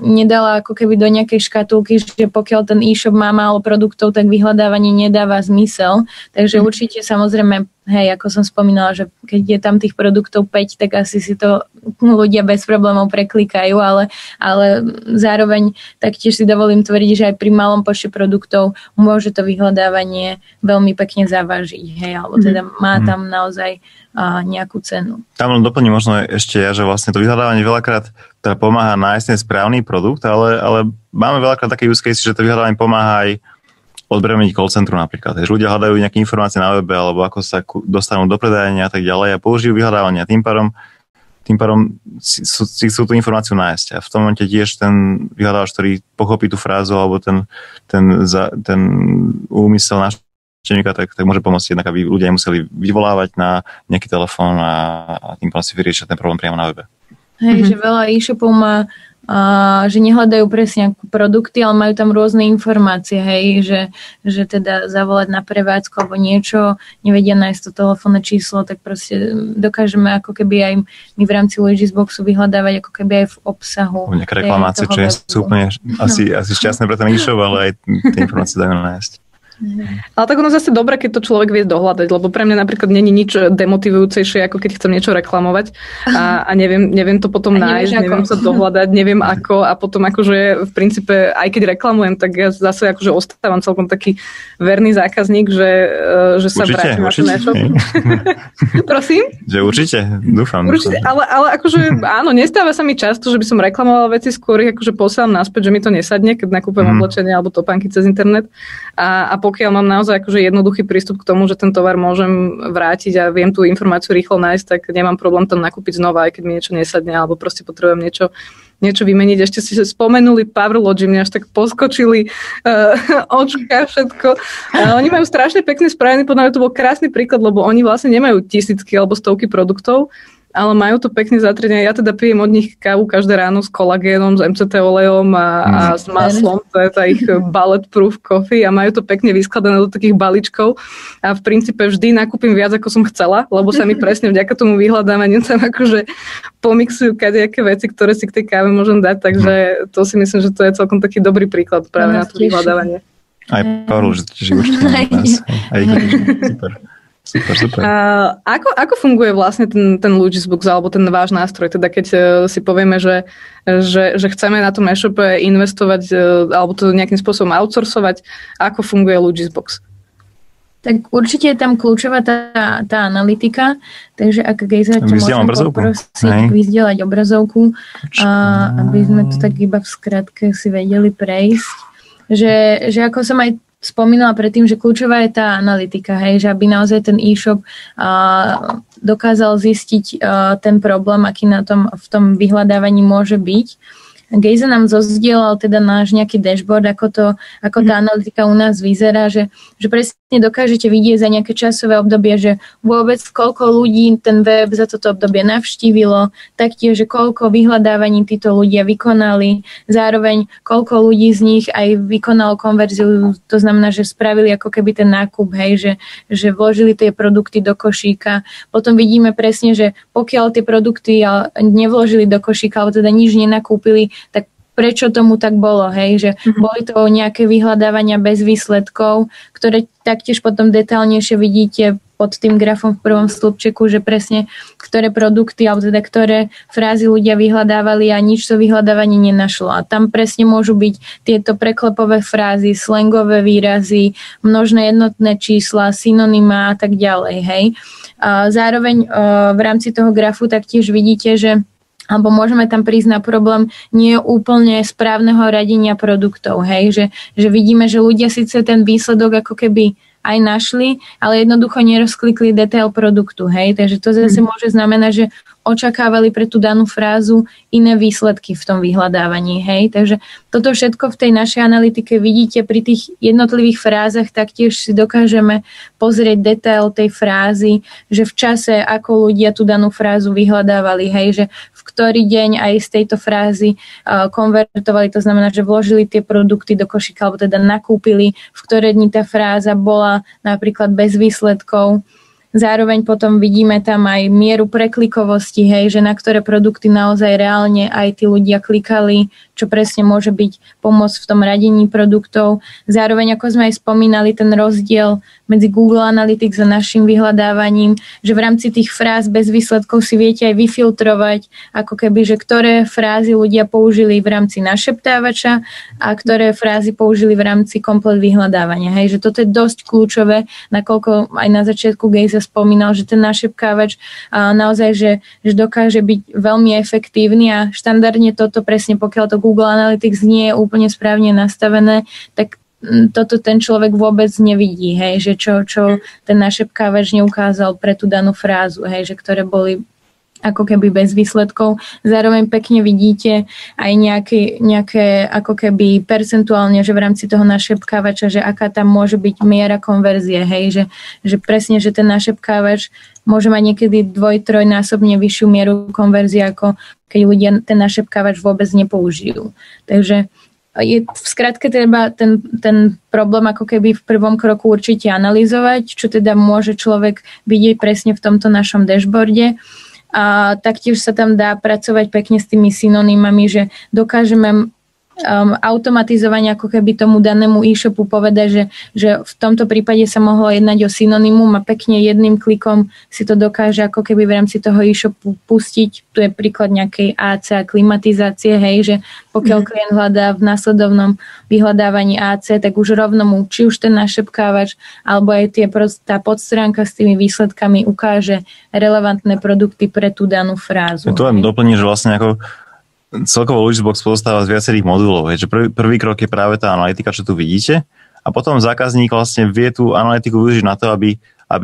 nedala ako keby do nejakej škatulky, že pokiaľ ten e-shop má málo produktov, tak vyhľadávanie nedáva zmysel, takže určite samozrejme, hej, ako som spomínala, že keď je tam tých produktov 5, tak asi si to ľudia bez problémov preklikajú, ale zároveň taktiež si dovolím tvrdiť, že aj pri malom počte produktov môže to vyhľadávanie veľmi pekne zavážiť, hej, alebo teda má tam naozaj nejakú cenu. Tam len doplním možno ešte ja, že vlastne to vyhľadávanie veľakrát teda pomáha nájsť ten správny produkt, ale máme veľakrát také use case, že to vyhľadávanie pomáha aj odbremeniť call centru napríklad. Že ľudia hľadajú nejaké informácie na webe alebo ako sa dostanú do predajania a tak ďalej a použijú vyhľadávanie. Tým pádom si chcú tú informáciu nájsť. A v tom momente tiež ten vyhľadávač, ktorý pochopí tú frázu alebo ten úmysel návštevníka, tak môže pomôcť jednak, aby ľudia museli vyvolávať na nejaký telefón a tým pádom si vyriešiť ten problém priamo na webe. Hej, že veľa e-shopov má, že nehľadajú presne produkty, ale majú tam rôzne informácie, hej, že teda zavolať na prevádzku alebo niečo, nevedia nájsť to telefónne číslo, tak proste dokážeme ako keby aj my v rámci Logisboxu vyhľadávať ako keby aj v obsahu. Nejaké reklamácie, čo sú úplne asi šťastné pre ten e-shop, ale aj tie informácie dajú nájsť. Ale tak ono zase dobre, keď to človek vie dohľadať, lebo pre mňa napríklad není nič demotivujúcejšie, ako keď chcem niečo reklamovať a neviem to potom nájsť, neviem sa dohľadať, neviem ako a potom akože v princípe, aj keď reklamujem, tak ja zase akože ostávam celkom taký verný zákazník, že sa vrátim na ten e-shop. Prosím? Že určite, dúfam. Určite, ale akože áno, nestáva sa mi často, že by som reklamovala veci, skôr ich akože posielam naspäť, že mi to nesadne, keď nakúpem oblečenie alebo topánky cez internet a pokiaľ mám naozaj akože jednoduchý prístup k tomu, že ten tovar môžem vrátiť a viem tú informáciu rýchlo nájsť, tak nemám problém tam nakúpiť znova, aj keď mi niečo nesadne, alebo proste potrebujem niečo vymeniť. Ešte si spomenuli Powerlogy, mňa až tak poskočili očka, všetko. Oni majú strašne pekný spravený, podľa mňa to bol krásny príklad, lebo oni vlastne nemajú tisícky alebo stovky produktov, ale majú to pekne zatriedené. Ja teda pijem od nich kávu každé ráno s kolagénom, s MCT olejom a s maslom. To je tá ich bulletproof coffee a majú to pekne vyskladané do takých balíčkov a v princípe vždy nakúpim viac, ako som chcela, lebo sa mi presne vďaka tomu vyhľadávaniu tam akože pomixujú kadejaké veci, ktoré si k tej káve môžem dať, takže to si myslím, že to je celkom taký dobrý príklad práve na to vyhľadávanie. Aj Pavel, že tiež určite aj super. Super. Ako funguje vlastne ten Logisbox alebo ten váš nástroj? Teda keď si povieme, že chceme na tom e-shope investovať alebo to nejakým spôsobom outsourcovať, ako funguje Logisbox? Tak určite je tam kľúčová tá analytika, takže ak Gejza ťa môžem poprosiť vyzdieľať obrazovku, aby sme to tak iba v skratke si vedeli prejsť. Že ako som aj spomínala predtým, že kľúčová je tá analytika, hej, že aby naozaj ten e-shop dokázal zistiť ten problém, aký v tom vyhľadávaní môže byť. Gejza nám zozdielal teda náš nejaký dashboard, ako tá analytika u nás vyzerá, že presne dokážete vidieť za nejaké časové obdobie, že vôbec koľko ľudí ten web za toto obdobie navštívilo, taktiež, že koľko vyhľadávaní títo ľudia vykonali, zároveň koľko ľudí z nich aj vykonalo konverziu, to znamená, že spravili ako keby ten nákup, hej, že vložili tie produkty do košíka. Potom vidíme presne, že pokiaľ tie produkty nevložili do košíka, alebo teda nič nenakúpili, tak prečo tomu tak bolo, hej, že boli to nejaké vyhľadávania bez výsledkov, ktoré taktiež potom detailnejšie vidíte pod tým grafom v prvom stĺpčeku, že presne ktoré produkty, alebo teda ktoré frázy ľudia vyhľadávali a nič to vyhľadávanie nenašlo. A tam presne môžu byť tieto preklepové frázy, slangové výrazy, množné jednotné čísla, synonymá a tak ďalej, hej. A zároveň v rámci toho grafu taktiež vidíte, že alebo môžeme tam prísť na problém nie úplne správneho radenia produktov, hej, že vidíme, že ľudia síce ten výsledok ako keby aj našli, ale jednoducho nerozklikli detail produktu, hej, takže to zase môže znamenať, že očakávali pre tú danú frázu iné výsledky v tom vyhľadávaní, hej, takže toto všetko v tej našej analytike vidíte pri tých jednotlivých frázach, taktiež si dokážeme pozrieť detail tej frázy, že v čase, ako ľudia tú danú frázu vyhľadávali, hej, že v ktorý deň aj z tejto frázy konvertovali, to znamená, že vložili tie produkty do košíka, alebo teda nakúpili, v ktoré dni tá fráza bola napríklad bez výsledkov. Zároveň potom vidíme tam aj mieru preklikovosti, hej, že na ktoré produkty naozaj reálne aj tí ľudia klikali, čo presne môže byť pomoc v tom radení produktov. Zároveň, ako sme aj spomínali, ten rozdiel medzi Google Analytics a našim vyhľadávaním, že v rámci tých fráz bez výsledkov si viete aj vyfiltrovať, ako keby, že ktoré frázy ľudia použili v rámci našeptávača a ktoré frázy použili v rámci komplet vyhľadávania. Hej, že toto je dosť kľúčové, nakoľko aj na začiatku Gejza spomínal, že ten našepkávač naozaj, že dokáže byť veľmi efektívny a štandardne toto presne, pokiaľ to Google Analytics nie je úplne správne nastavené, tak toto ten človek vôbec nevidí, hej, že čo ten našepkávač neukázal pre tú danú frázu, hej, že ktoré boli ako keby bez výsledkov. Zároveň pekne vidíte aj nejaké ako keby percentuálne, že v rámci toho našepkávača, že aká tam môže byť miera konverzie, hej, že presne, že ten našepkávač môže mať niekedy 2-3-násobne vyššiu mieru konverzie, ako keď ľudia ten našepkávač vôbec nepoužijú. Takže je v skratke treba ten problém ako keby v prvom kroku určite analyzovať, čo teda môže človek vidieť presne v tomto našom dashboarde. A taktiež sa tam dá pracovať pekne s tými synonymami, že dokážeme automatizovane ako keby tomu danému e-shopu povedať, že v tomto prípade sa mohlo jednať o synonymum a pekne jedným klikom si to dokáže ako keby v rámci toho e-shopu pustiť. Tu je príklad nejakej AC a klimatizácie, hej, že pokiaľ klient hľadá v následovnom vyhľadávaní AC, tak už rovno mu či už ten našepkávač alebo aj tá podstránka s tými výsledkami ukáže relevantné produkty pre tú danú frázu. Tu len doplním, že vlastne ako celkovo Luxbox pozostáva z viacerých modulov. Že prvý krok je práve tá analytika, čo tu vidíte, a potom zákazník vlastne vie tú analytiku využiť na to, aby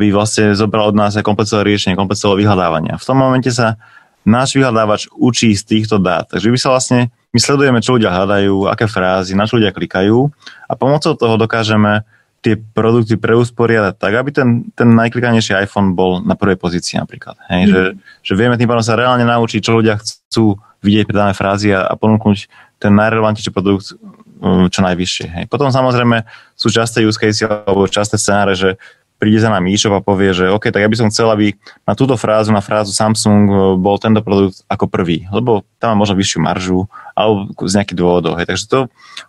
vlastne zobral od nás aj kompletné riešenie, kompletné vyhľadávania. V tom momente sa náš vyhľadávač učí z týchto dát. Takže my sledujeme, čo ľudia hľadajú, aké frázy, na čo ľudia klikajú a pomocou toho dokážeme tie produkty preusporiadať tak, aby ten najklikanejší iPhone bol na prvej pozícii napríklad. Hej, že vieme tým pádom sa reálne naučiť, čo ľudia chcú vidieť pre dané frázy a ponúknuť ten najrelevantnejší produkt čo najvyššie. Hej. Potom samozrejme sú časté use case alebo časté scenáre, že príde za nami e-shop a povie, že OK, tak ja by som chcel, aby na túto frázu, na frázu Samsung bol tento produkt ako prvý, lebo tam má možno vyššiu maržu alebo z nejakých dôvodov. Hej. Takže to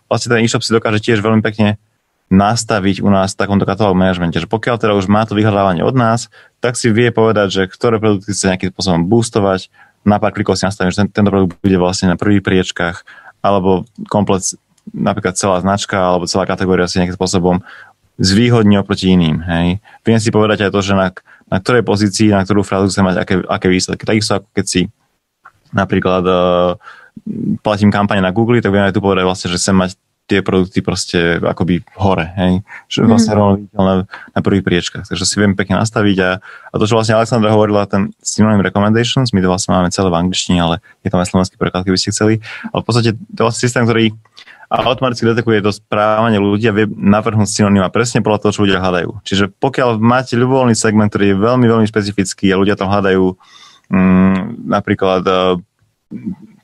vlastne ten e-shop si dokáže tiež veľmi pekne nastaviť u nás v takomto katalógu manažmente, že pokiaľ teda už má to vyhľadávanie od nás, tak si vie povedať, že ktoré produkty chce nejakým spôsobom boostovať, na pár klikov si nastavím, že tento produkt bude vlastne na prvých priečkách, alebo komplet, napríklad celá značka, alebo celá kategória si nejakým spôsobom zvýhodní oproti iným. Hej. Viem si povedať aj to, že na ktorej pozícii, na ktorú frázu chcem mať aké výsledky. Takisto ako keď si napríklad platím kampane na Google, tak viem aj tu povedať vlastne, že chcem mať tie produkty proste akoby hore, hej, že vlastne rovno viditeľné na prvých priečkách, takže si viem pekne nastaviť a to, čo vlastne Alexandra hovorila, ten synonym recommendations, my to vlastne máme celé v angličtine, ale je tam aj slovenský preklad, keby ste chceli, ale v podstate to je vlastne systém, ktorý automaticky detekuje to správanie ľudí a vie navrhnúť synonyma presne podľa toho, čo ľudia hľadajú. Čiže pokiaľ máte ľubovoľný segment, ktorý je veľmi, veľmi špecifický a ľudia tam hľadajú napríklad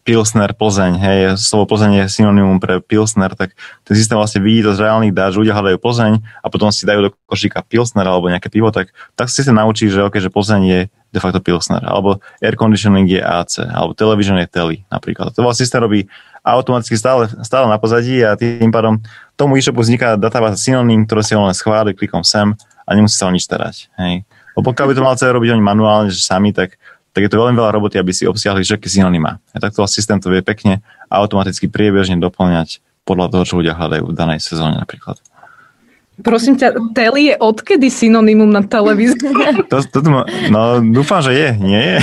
Pilsner, Plzeň, hej, slovo Plzeň je synonymum pre Pilsner, tak ten systém vlastne vidí to z reálnych dát, že ľudia hľadajú Plzeň a potom si dajú do košíka Pilsner alebo nejaké pivo, tak si sa naučí, že okay, že Plzeň je de facto Pilsner, alebo air conditioning je AC, alebo television je Tele napríklad. To vlastne systém robí automaticky stále na pozadí a tým pádom tomu e-shopu vzniká databáza synonym, ktoré si len schváli klikom sem a nemusí sa o nič starať. Hej. Lebo pokiaľ by to mal celé robiť oni manuálne, že sami, tak je to veľmi veľa roboty, aby si obsiahli všetky synonymá. A takto systém to vie pekne a automaticky priebežne doplňať podľa toho, čo ľudia hľadajú v danej sezóne napríklad. Prosím ťa, Tele je odkedy synonymum na televízii? No, dúfam, že je, nie je?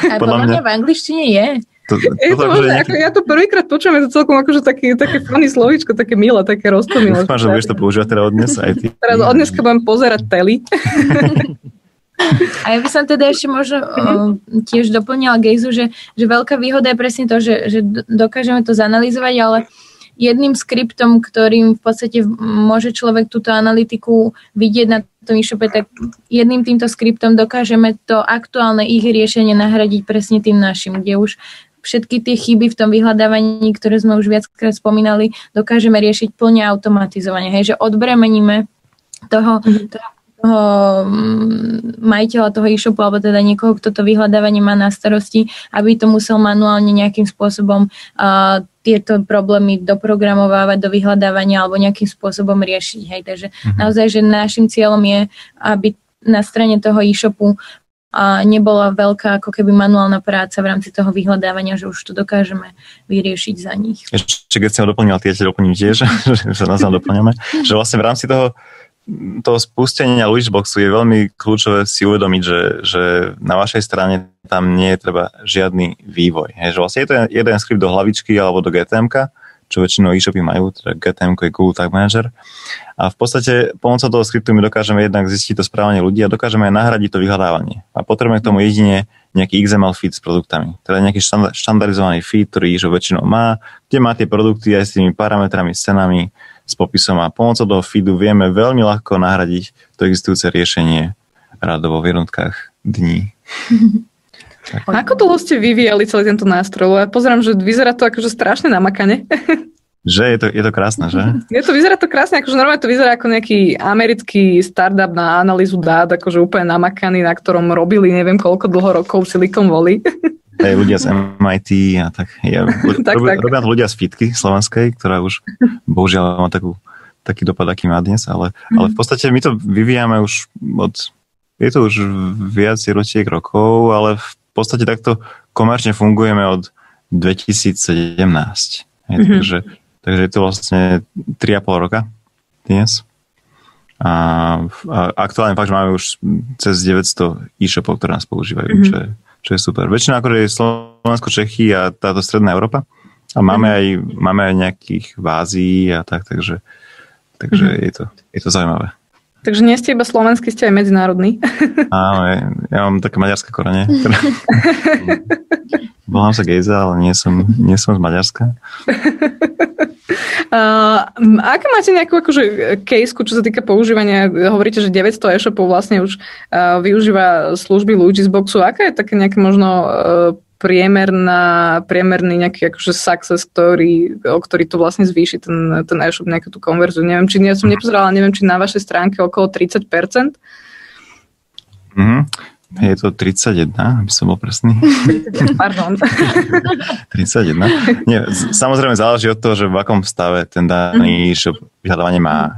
Aj podľa mňa v angličtine je. Ja to prvýkrát počujem, je to celkom akože také funny slovíčko, také milé, také roztomilé. Dúfam, že budeš to používať teda od dnes aj ty. Teraz od dneska budem pozerať Tele. A ja by som teda ešte možno tiež doplnila Gejzu, že veľká výhoda je presne to, že dokážeme to zanalizovať, ale jedným skriptom, ktorým v podstate môže človek túto analytiku vidieť na tom e-shope, tak jedným týmto skriptom dokážeme to aktuálne ich riešenie nahradiť presne tým našim, kde už všetky tie chyby v tom vyhľadávaní, ktoré sme už viackrát spomínali, dokážeme riešiť plne automatizovane. Hej, že odbremeníme toho majiteľa toho e-shopu alebo teda niekoho, kto to vyhľadávanie má na starosti, aby to musel manuálne nejakým spôsobom tieto problémy doprogramovávať do vyhľadávania alebo nejakým spôsobom riešiť. Hej. Takže naozaj, že našim cieľom je, aby na strane toho e-shopu nebola veľká ako keby manuálna práca v rámci toho vyhľadávania, že už to dokážeme vyriešiť za nich. Ešte keď som doplnil, doplním tiež, že sa nás doplňame, že vlastne v rámci toho spustenia Luxboxu je veľmi kľúčové si uvedomiť, že na vašej strane tam nie je treba žiadny vývoj. Hej, že vlastne je to jeden skript do hlavičky alebo do GTM-ka, čo väčšinou e-shopy majú, teda GTM je Google Tag Manager. A v podstate pomocou toho skriptu my dokážeme jednak zistiť to správanie ľudí a dokážeme aj nahradiť to vyhľadávanie. A potrebujeme k tomu jedine nejaký XML feed s produktami. Teda nejaký štandardizovaný feed, ktorý e-shop väčšinou má, kde má tie produkty aj s tými parametrami, s cenami, s popisom a pomocou toho feedu vieme veľmi ľahko nahradiť to existujúce riešenie radovo v jednotkách dní. Ako dlho ste vyvíjali celý tento nástroj? Ja pozerám, že vyzerá to akože strašne namakane. Že je to krásne, že? Vyzerá to krásne, akože normálne to vyzerá ako nejaký americký startup na analýzu dát, akože úplne namakaný, na ktorom robili neviem koľko dlho rokov v Silicon Valley. Aj ľudia z MIT a tak. Robia to ľudia z Fitky slovenskej, ktorá už bohužiaľ má taký dopad, aký má dnes, ale v podstate my to vyvíjame už je to už viac ročiek rokov, ale v podstate takto komerčne fungujeme od 2017. Takže je to vlastne 3,5 roka dnes. A aktuálne fakt, že máme už cez 900 e-shopov, ktoré nás používajú, čo je super. Väčšina akože je Slovensko, Čechy a táto stredná Európa. A máme aj nejakých v Ázii a tak, takže je to zaujímavé. Takže nie ste iba slovenský, ste aj medzinárodný. Áno, ja mám také maďarské korene. Volám sa Gejza, ale nie som z Maďarska. Aké máte nejakú akože caseku, čo sa týka používania? Hovoríte, že 900 e-shopov vlastne už využíva služby Logisboxu. Aká je také nejaké možno priemerný nejaký akože success, ktorý to vlastne zvýši ten e-shop, nejakú tú konverziu? Neviem, či ja som nepozerala, neviem, či na vašej stránke okolo 30%? Je to 31, aby som bol presný. Pardon. 31. Nie, samozrejme záleží od toho, že v akom stave ten daný e-shop vyhľadávanie má.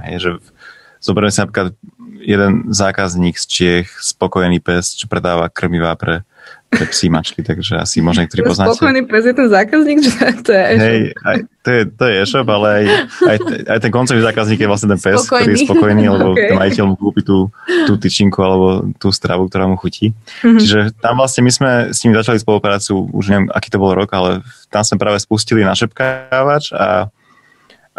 Zoberieme si napríklad jeden zákazník z Čiech, spokojný pes, čo predáva krmivá pre psí mačky, takže asi možno niektorí poznáte. Spokojný pes je ten zákazník, že to je e-shop? To je e-shop, ale aj ten koncový zákazník je vlastne ten pes, ktorý je spokojný, lebo ten majiteľ mu kúpi tú tyčinku alebo tú stravu, ktorá mu chutí. Čiže tam vlastne my sme s nimi začali spoluprácu, už neviem, aký to bol rok, ale tam sme práve spustili našepkávač a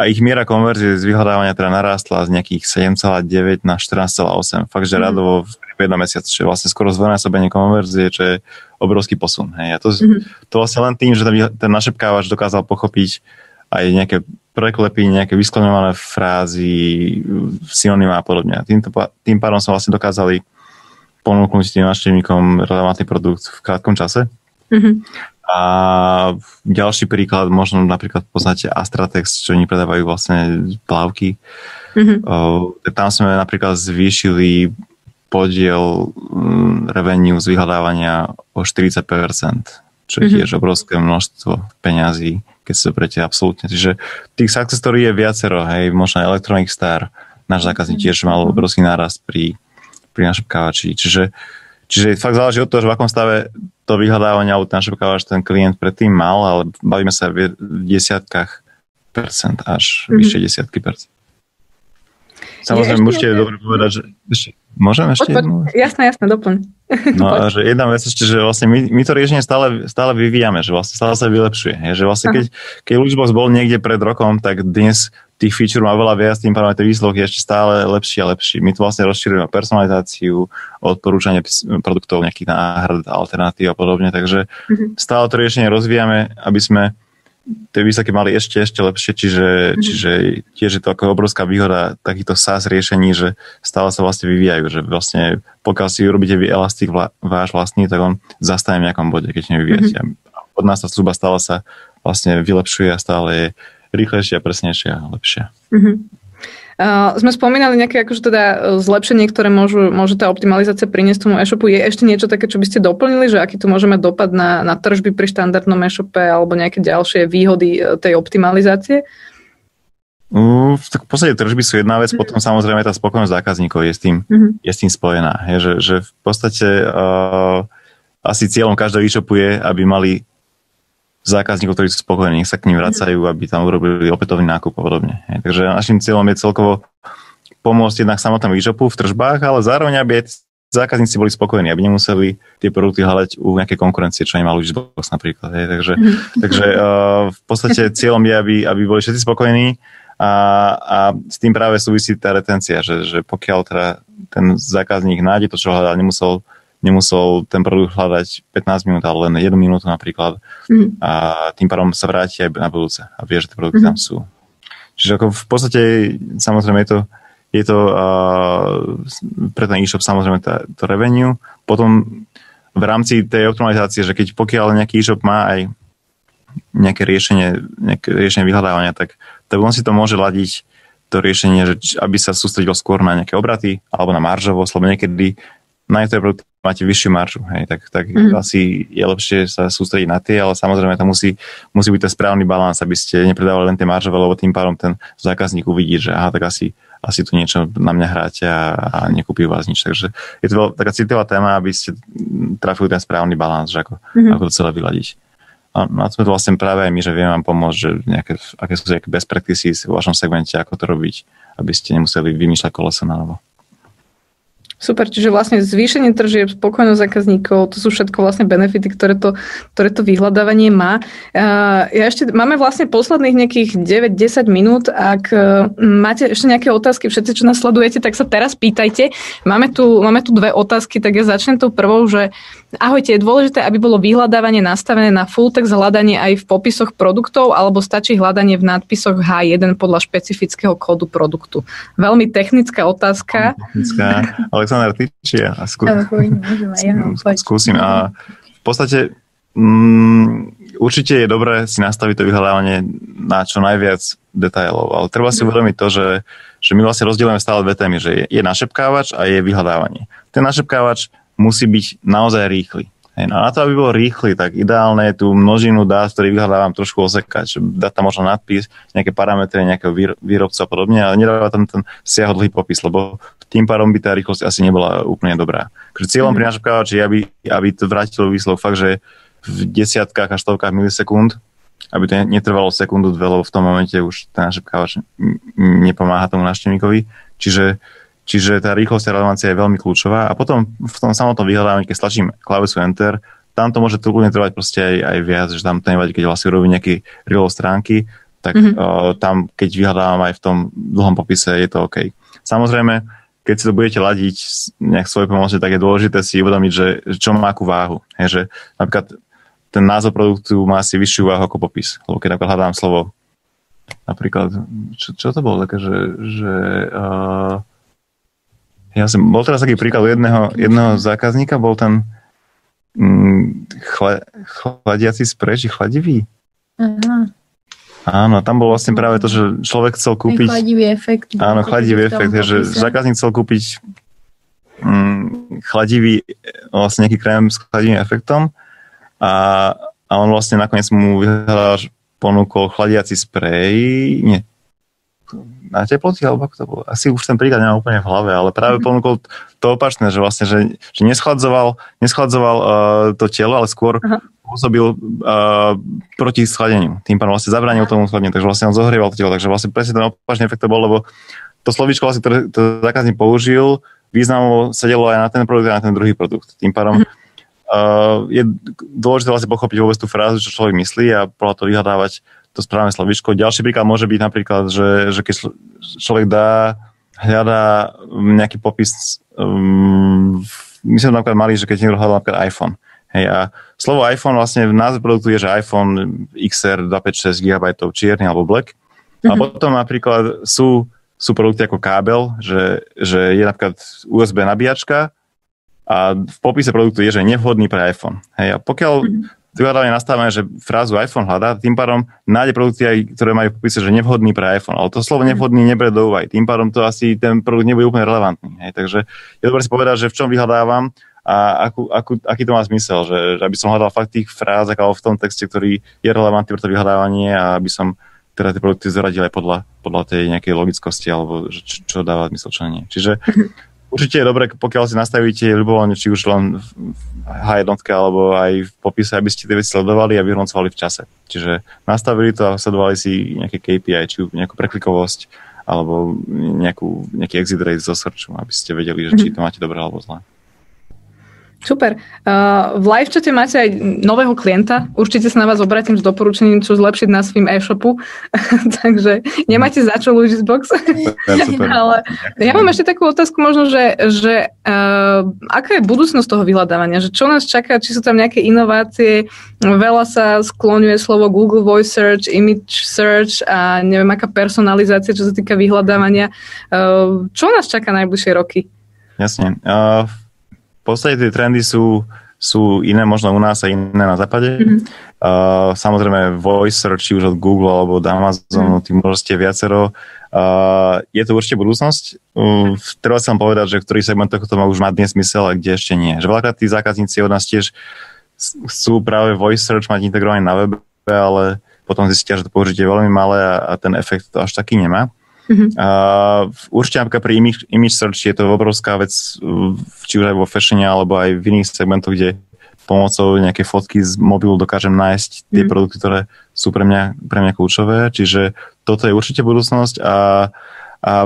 ich miera konverzie z vyhľadávania teda narástla z nejakých 7,9 na 14,8. Fakt, že radovo v jednom mesiaci, čo je vlastne skoro zdvojnásobenie konverzie, čo je obrovský posun. Hej. A to vlastne len tým, že ten našepkávač dokázal pochopiť aj nejaké preklepy, nejaké vyskloňované frázy, synonymá a podobne. A tým pádom sme vlastne dokázali ponúknuť tým návštevníkom relevantný produkt v krátkom čase. A ďalší príklad, možno napríklad poznáte Astratex, čo oni predávajú vlastne plávky. Tam sme napríklad zvýšili podiel revenue z vyhľadávania o 40%, čo je tiež obrovské množstvo peňazí, keď si to prete absolútne. Čiže tých success story je viacero, hej, možno Electronic Star, náš zákazník tiež mal obrovský nárast pri našepkávači. Čiže fakt záleží od toho, že v akom stave to vyhľadávanie alebo ten našepkávač ten klient predtým mal, ale bavíme sa v desiatkách percent až vyššie desiatky percent. Samozrejme, môžete dobre povedať, že ešte, môžem ešte jednu? Jasné, doplň. No a že jedna vec ešte, že vlastne my to riešenie stále vyvíjame, že vlastne stále sa vylepšuje. Že vlastne keď Logisbox bol niekde pred rokom, tak dnes tých feature má veľa viac, tým pádom ten výsledok je ešte stále lepší a lepší. My to vlastne rozširujeme personalizáciu, odporúčanie produktov, nejakých náhrad, alternatív a podobne, takže stále to riešenie rozvíjame, aby sme tie výsledky mali ešte lepšie, čiže tiež je to ako obrovská výhoda takýchto SaaS riešení, že stále sa vlastne vyvíjajú, že vlastne pokiaľ si urobíte vy Elastic váš vlastný, tak on zastane v nejakom bode, keď nevyvíjate. Od nás tá služba stále sa vlastne vylepšuje a stále je rýchlejšia, presnejšia a lepšia. Sme spomínali nejaké akože teda zlepšenie, ktoré môže tá optimalizácia priniesť tomu e-shopu. Je ešte niečo také, čo by ste doplnili, že aký tu môže mať dopad na tržby pri štandardnom e-shope alebo nejaké ďalšie výhody tej optimalizácie? Tak v podstate tržby sú jedna vec, potom samozrejme tá spokojnosť zákazníkov je s tým spojená. Že v podstate asi cieľom každého e-shopu je, aby mali zákazníkov, ktorí sú spokojní, sa k ním vracajú, aby tam urobili opätovný nákup a podobne. Takže našim cieľom je celkovo pomôcť jednak samotnému e-shopu v tržbách, ale zároveň, aby aj zákazníci boli spokojní, aby nemuseli tie produkty hľadať u nejakej konkurencie, čo nemá Luisbox napríklad. Takže v podstate cieľom je, aby boli všetci spokojní a s tým práve súvisí tá retencia, že pokiaľ teda ten zákazník nájde to, čo hľadá, nemusel ten produkt hľadať 15 minút, ale len 1 minútu napríklad a tým pádom sa vráti aj na budúce a vie, že tie produkty tam sú. Čiže ako v podstate samozrejme je to pre ten e-shop samozrejme to revenue. Potom v rámci tej optimalizácie, že pokiaľ nejaký e-shop má aj nejaké riešenie vyhľadávania, tak on si to môže ladiť to riešenie, že aby sa sústredil skôr na nejaké obraty alebo na maržovosť, lebo niekedy na niektoré produkty máte vyššiu maržu, tak asi je lepšie sa sústrediť na tie, ale samozrejme to musí byť ten správny balans, aby ste nepredávali len tie maržové, lebo tým pádom ten zákazník uvidí, že aha, tak asi tu niečo na mňa hráte a nekúpi vás nič. Takže je to taká citlivá téma, aby ste trafili ten správny balans, že ako to celé vyladiť. A na to sme to vlastne práve aj my, že vieme vám pomôcť, že aké sú nejaké best practices v vašom segmente, ako to robiť, aby ste nemuseli vymýšľať koleso na novo. Super, čiže vlastne zvýšenie tržieb, spokojnosť zákazníkov, to sú všetko vlastne benefity, ktoré to vyhľadávanie má. Máme vlastne posledných nejakých 9-10 minút. Ak máte ešte nejaké otázky, všetci, čo nás sledujete, tak sa teraz pýtajte. Máme tu 2 otázky, tak ja začnem tou prvou, že ahojte, je dôležité, aby bolo vyhľadávanie nastavené na full text hľadanie aj v popisoch produktov, alebo stačí hľadanie v nadpisoch H1 podľa špecifického kódu produktu? Veľmi technická otázka. Alexander, ty či ja? Skúsim. A v podstate určite je dobré si nastaviť to vyhľadávanie na čo najviac detailov, ale treba si uvedomiť to, že my vlastne rozdielujeme stále 2 témy, že je našepkávač a je vyhľadávanie. Ten našepkávač musí byť naozaj rýchly. No a na to, aby bol rýchly, tak ideálne je tú množinu dát, ktorý vyhľadávam, trošku osekať. Dať tam možno nadpis, nejaké parametre, nejakého výrobca a podobne, ale nedáva tam ten siahodlhý popis, lebo tým pádom by tá rýchlosť asi nebola úplne dobrá. Cieľom pri našepkávači je, aby to vrátilo výsledok fakt, že v desiatkách až stovkách milisekúnd, aby to netrvalo sekundu, 2, lebo v tom momente už ten našepkávač nepomáha tomu návštevníkovi. Čiže tá rýchlosť a relevancia je veľmi kľúčová a potom v tom samotnom vyhľadávaní, keď stlačím klávesu Enter, tam to môže kľudne trvať proste aj viac, že tam to nevadí, keď vlastne urobím nejaký reload stránky, tak tam, keď vyhľadávam aj v tom dlhom popise, je to OK. Samozrejme, keď si to budete ladiť nejak svoje pomocne, tak je dôležité si uvedomiť, že čo má akú váhu. Že napríklad ten názov produktu má asi vyššiu váhu ako popis. Lebo keď napríklad hľadám slovo, napríklad, čo to bolo také, bol teraz taký príklad jedného zákazníka, bol ten chladiaci sprej, či chladivý? Aha. Áno, tam bol vlastne práve to, že človek chcel kúpiť... Chladivý efekt. Áno, chladivý efekt, že zákazník chcel kúpiť chladivý, vlastne nejaký krém s chladivým efektom a on vlastne nakoniec mu vyhľadal, ponúkol chladiaci sprej, nie, na teploty, alebo ako to bolo? Asi už ten príklad nemám úplne v hlave, ale práve ponúkol to opačné, že vlastne, že neschladzoval to telo, ale skôr pôsobil proti schladeniu. Tým pádom vlastne zabránil tomu schladeniu, takže vlastne on zohrieval to telo, takže vlastne presne ten opačný efekt to bol, lebo to slovíčko, vlastne, ktoré to zákazník použil, významovo sedelo aj na ten produkt a na ten druhý produkt. Tým pádom je dôležité vlastne pochopiť vôbec tú frázu, čo človek myslí a podľa to vyhľadávať to správne slovíčko. Ďalší príklad môže byť napríklad, že keď človek hľadá nejaký popis, my sme napríklad mali, že keď niekto hľadá napríklad iPhone. Hej, a slovo iPhone vlastne v názve produktu je, že iPhone XR 256 GB čierny alebo black. A potom napríklad sú produkty ako kábel, že je napríklad USB nabíjačka a v popise produktu je, že nevhodný pre iPhone. Hej, a pokiaľ vyhľadávanie nastavené, že frázu iPhone hľadá, tým pádom nájde produkty aj, ktoré majú v popise, že nevhodný pre iPhone. Ale to slovo nevhodný neberie do úvahy. Tým pádom to asi ten produkt nebude úplne relevantný. Hej, takže je dobré si povedať, že v čom vyhľadávam a aký to má zmysel, že aby som hľadal fakt tých frázach alebo v tom texte, ktorý je relevantný pre to vyhľadávanie a aby som teda tie produkty zaradil aj podľa tej nejakej logickosti alebo čo dáva zmysel, čo nie. Čiže určite je dobré, pokiaľ si nastavíte ľubovoľne, či už len v H1 alebo aj v popise, aby ste tie veci sledovali a vyhodnocovali v čase. Čiže nastavili to a sledovali si nejaké KPI, či nejakú preklikovosť alebo nejaký exit rate zo searchu, aby ste vedeli, že či to máte dobré alebo zlé. Super. V live chate máte aj nového klienta. Určite sa na vás obratím s doporučením, čo zlepšiť na svým e-shopu. Takže nemáte za čo Luigisbox. Ale ja mám ešte takú otázku možno, že aká je budúcnosť toho vyhľadávania? Že čo nás čaká? Či sú tam nejaké inovácie? Veľa sa skloňuje slovo Google Voice Search, Image Search a neviem, aká personalizácia, čo sa týka vyhľadávania. Čo nás čaká najbližšie roky? Jasne. V podstate tie trendy sú iné možno u nás a iné na západe. Samozrejme voice search, či už od Google alebo od Amazonu, tým môžete viacero. Je to určite budúcnosť. Treba sa vám povedať, že v ktorých segmentoch to má už mať dnes zmysel a kde ešte nie. Že veľakrát tí zákazníci od nás tiež chcú práve voice search mať integrovaný na webe, ale potom zistia, že to použitie je veľmi malé a ten efekt to až taký nemá. Určite napríklad pri image search je to obrovská vec, či už aj vo fashione alebo aj v iných segmentoch, kde pomocou nejaké fotky z mobilu dokážem nájsť tie produkty, ktoré sú pre mňa kľúčové, čiže toto je určite budúcnosť a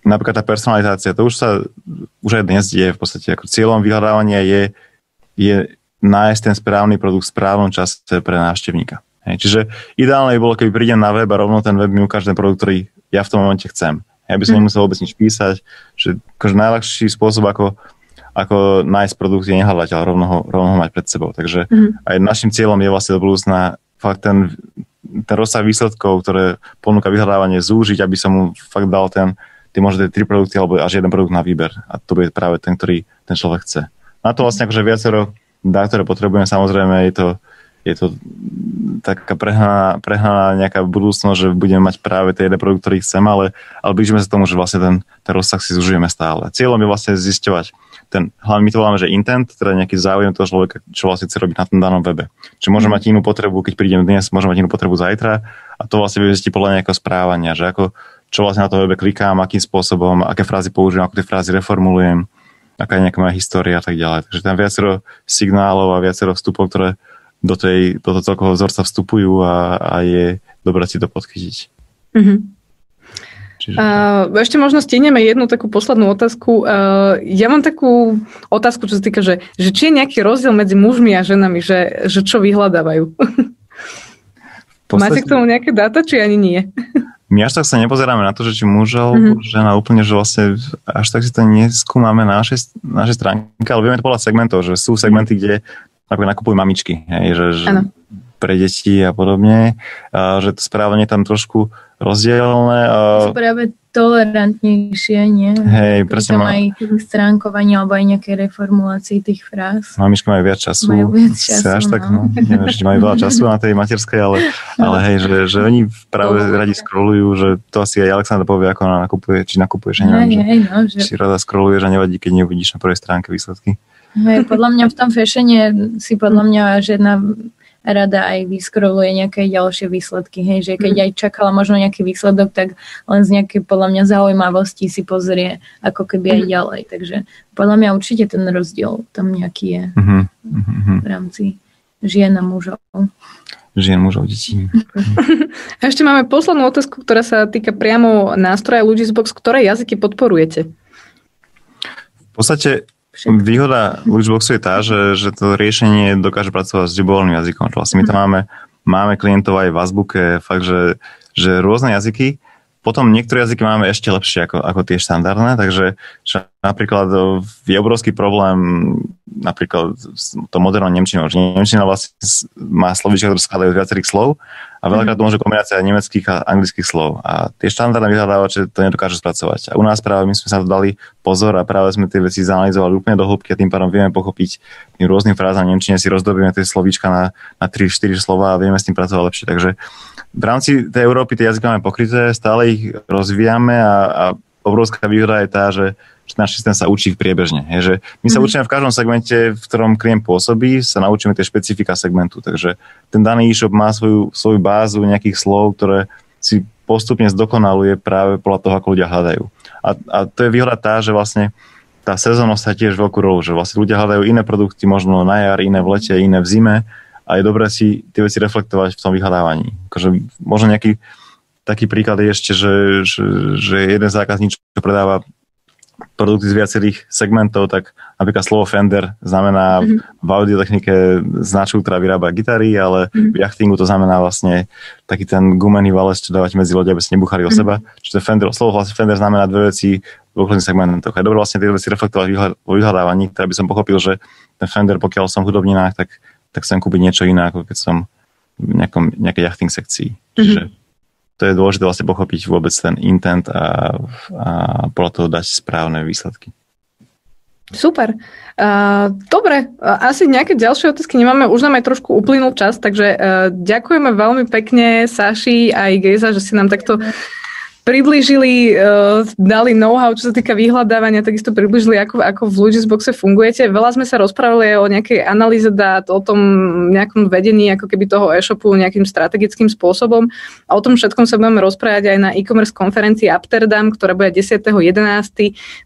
napríklad tá personalizácia, to už aj dnes je v podstate, ako cieľom vyhľadávania je nájsť ten správny produkt v správnom čase pre návštevníka. Čiže ideálne by bolo, keby prídem na web a rovno ten web mi ukáže ten produkt, ktorý ja v tom momente chcem. Ja by som nemusel vôbec nič písať, že najľahší spôsob, ako nájsť produkt je nehľadať, ale rovno ho mať pred sebou. Takže aj našim cieľom je vlastne do budúcna fakt ten rozsah výsledkov, ktoré ponúka vyhľadávanie, zúžiť, aby som mu fakt dal tie možno 3 produkty alebo až jeden produkt na výber. A to bude práve ten, ktorý ten človek chce. Na to vlastne akože viacero dát, ktoré potrebujeme, samozrejme je to taká prehnaná nejaká budúcnosť, že budeme mať práve ten jeden produkt, ktorý chcem, ale blížime sa tomu, že vlastne ten rozsah si zužijeme stále. Cieľom je vlastne zisťovať hlavne my to voláme, že intent, teda nejaký záujem toho človeka, čo vlastne chce robiť na tom danom webe. Čiže môže mať inú potrebu, keď prídem dnes, môže mať inú potrebu zajtra a to vlastne vyzistí podľa nejakého správania, že čo vlastne na tom webe klikám, akým spôsobom, aké frázy použijem, ako tie frázy reformulujem, aká je nejaká moja história a tak ďalej. Takže tam viacero signálov a viacero vstupov, ktoré do toho celkového vzorca vstupujú a je dobré si to podchytiť. Ešte možno stihneme jednu takú poslednú otázku. Ja mám takú otázku, čo sa týka, že či je nejaký rozdiel medzi mužmi a ženami, že čo vyhľadávajú? Máte k tomu nejaké dáta, či ani nie? My až tak sa nepozeráme na to, že či muž alebo žena úplne, že vlastne až tak si to neskúmame na našej stránke, ale vieme to podľa segmentov, že sú segmenty, kde napríklad nakupujú mamičky, že pre deti a podobne, že to správanie tam trošku rozdielne. Sú práve tolerantnejšie, nie? Hej, presne. Tam aj stránkovanie alebo aj nejaké reformulácie tých fráz. Mamičky majú viac času. Až tak, neviem, že majú veľa času na tej materskej, ale hej, že oni práve radi scrollujú, že to asi aj Alexandra povie, ako ona nakupuje, či nakupuješ, neviem, či rada scrolluješ a nevadí, keď neuvidíš na prvej stránke výsledky. Hej, podľa mňa v tom fashione si podľa mňa žena rada aj vyskroluje nejaké ďalšie výsledky, hej, že keď aj čakala možno nejaký výsledok, tak len z nejakej podľa mňa zaujímavosti si pozrie ako keby aj ďalej, takže podľa mňa určite ten rozdiel tam nejaký je v rámci žien a mužov. Žien, mužov, detí. A ešte máme poslednú otázku, ktorá sa týka priamo nástroja Luigisbox. Ktoré jazyky podporujete? V podstate výhoda Luigisboxu je tá, že to riešenie dokáže pracovať s ľubovoľným jazykom. Vlastne my tam máme klientov aj v azbuke, fakt, že rôzne jazyky. Potom niektoré jazyky máme ešte lepšie ako tie štandardné, takže napríklad je obrovský problém napríklad to modernou nemčinou, že nemčina vlastne má slovíčka, ktoré skladajú z viacerých slov a veľakrát to môže kombinácia nemeckých a anglických slov a tie štandardné vyhľadávače to nedokážu spracovať. A u nás práve my sme sa to dali pozor a práve sme tie veci zanalizovali úplne do hĺbky a tým pádom vieme pochopiť tým rôznym frázam v nemčine, si rozdobíme tie slovíčka na 3-4 slova a vieme s tým pracovať lepšie. Takže v rámci tej Európy tie jazyky máme pokryté, stále ich rozvíjame a obrovská výhoda je tá, že náš systém sa učí priebežne. Že my sa učíme v každom segmente, v ktorom klient pôsobí, sa naučíme tie špecifika segmentu. Takže ten daný e-shop má svoju bázu nejakých slov, ktoré si postupne zdokonaluje práve podľa toho, ako ľudia hľadajú. A to je výhoda tá, že vlastne tá sezónnosť sa tiež veľkú rolu, že vlastne ľudia hľadajú iné produkty, možno na jar, iné v lete, iné v zime a je dobré si tie veci reflektovať v tom vyhľadávaní. Akože možno nejaký taký príklad je ešte, že jeden zákazník, čo predáva produkty z viacerých segmentov, tak napríklad slovo Fender znamená v audiotechnike značku, ktorá vyrába gitary, ale v jachtingu to znamená vlastne taký ten gumený valec, čo dávate medzi lode, aby ste nebuchali o seba. Čiže slovo vlastne Fender znamená dve veci v rôznych segmentoch. Je dobré vlastne tie veci reflektovať vo vyhľadávaní, ktoré by som pochopil, že ten Fender, pokiaľ som v hudobninách, tak chcem kúpiť niečo iné, ako keď som v nejakej jachting sekcii. Čiže to je dôležité vlastne pochopiť vôbec ten intent a podľa toho dať správne výsledky. Super. Dobre, asi nejaké ďalšie otázky nemáme, už nám aj trošku uplynul čas, takže ďakujeme veľmi pekne Saši aj Gejza, že si nám takto priblížili, dali know-how, čo sa týka vyhľadávania, takisto priblížili, ako v Logisboxe fungujete. Veľa sme sa rozprávali o nejakej analýze dát, o tom nejakom vedení ako keby toho e-shopu nejakým strategickým spôsobom. A o tom všetkom sa budeme rozprávať aj na e-commerce konferencii Amsterdam, ktorá bude 10.11.2020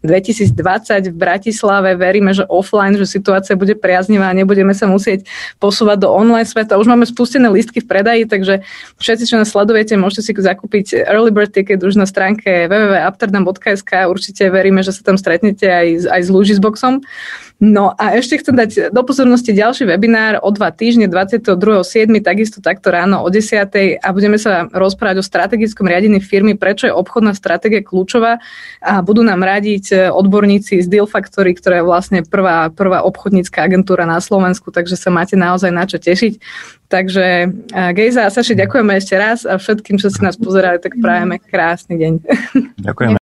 v Bratislave. Veríme, že offline, že situácia bude priaznivá a nebudeme sa musieť posúvať do online sveta. Už máme spustené lístky v predaji, takže všetci, čo nás sledujete, môžete si zakúpiť early bird ticket už na stránke www.amsterdam.sk. Určite veríme, že sa tam stretnete aj s Logisboxom. No a ešte chcem dať do pozornosti ďalší webinár o 2 týždne, 22.7. takisto takto ráno o 10.00 a budeme sa rozprávať o strategickom riadení firmy, prečo je obchodná stratégia kľúčová a budú nám radiť odborníci z Deal Factory, ktorá je vlastne prvá obchodnícka agentúra na Slovensku, takže sa máte naozaj na čo tešiť. Takže Gejza a Saši, ďakujeme ešte raz a všetkým, čo si nás pozerali, tak prajeme krásny deň. Ďakujeme.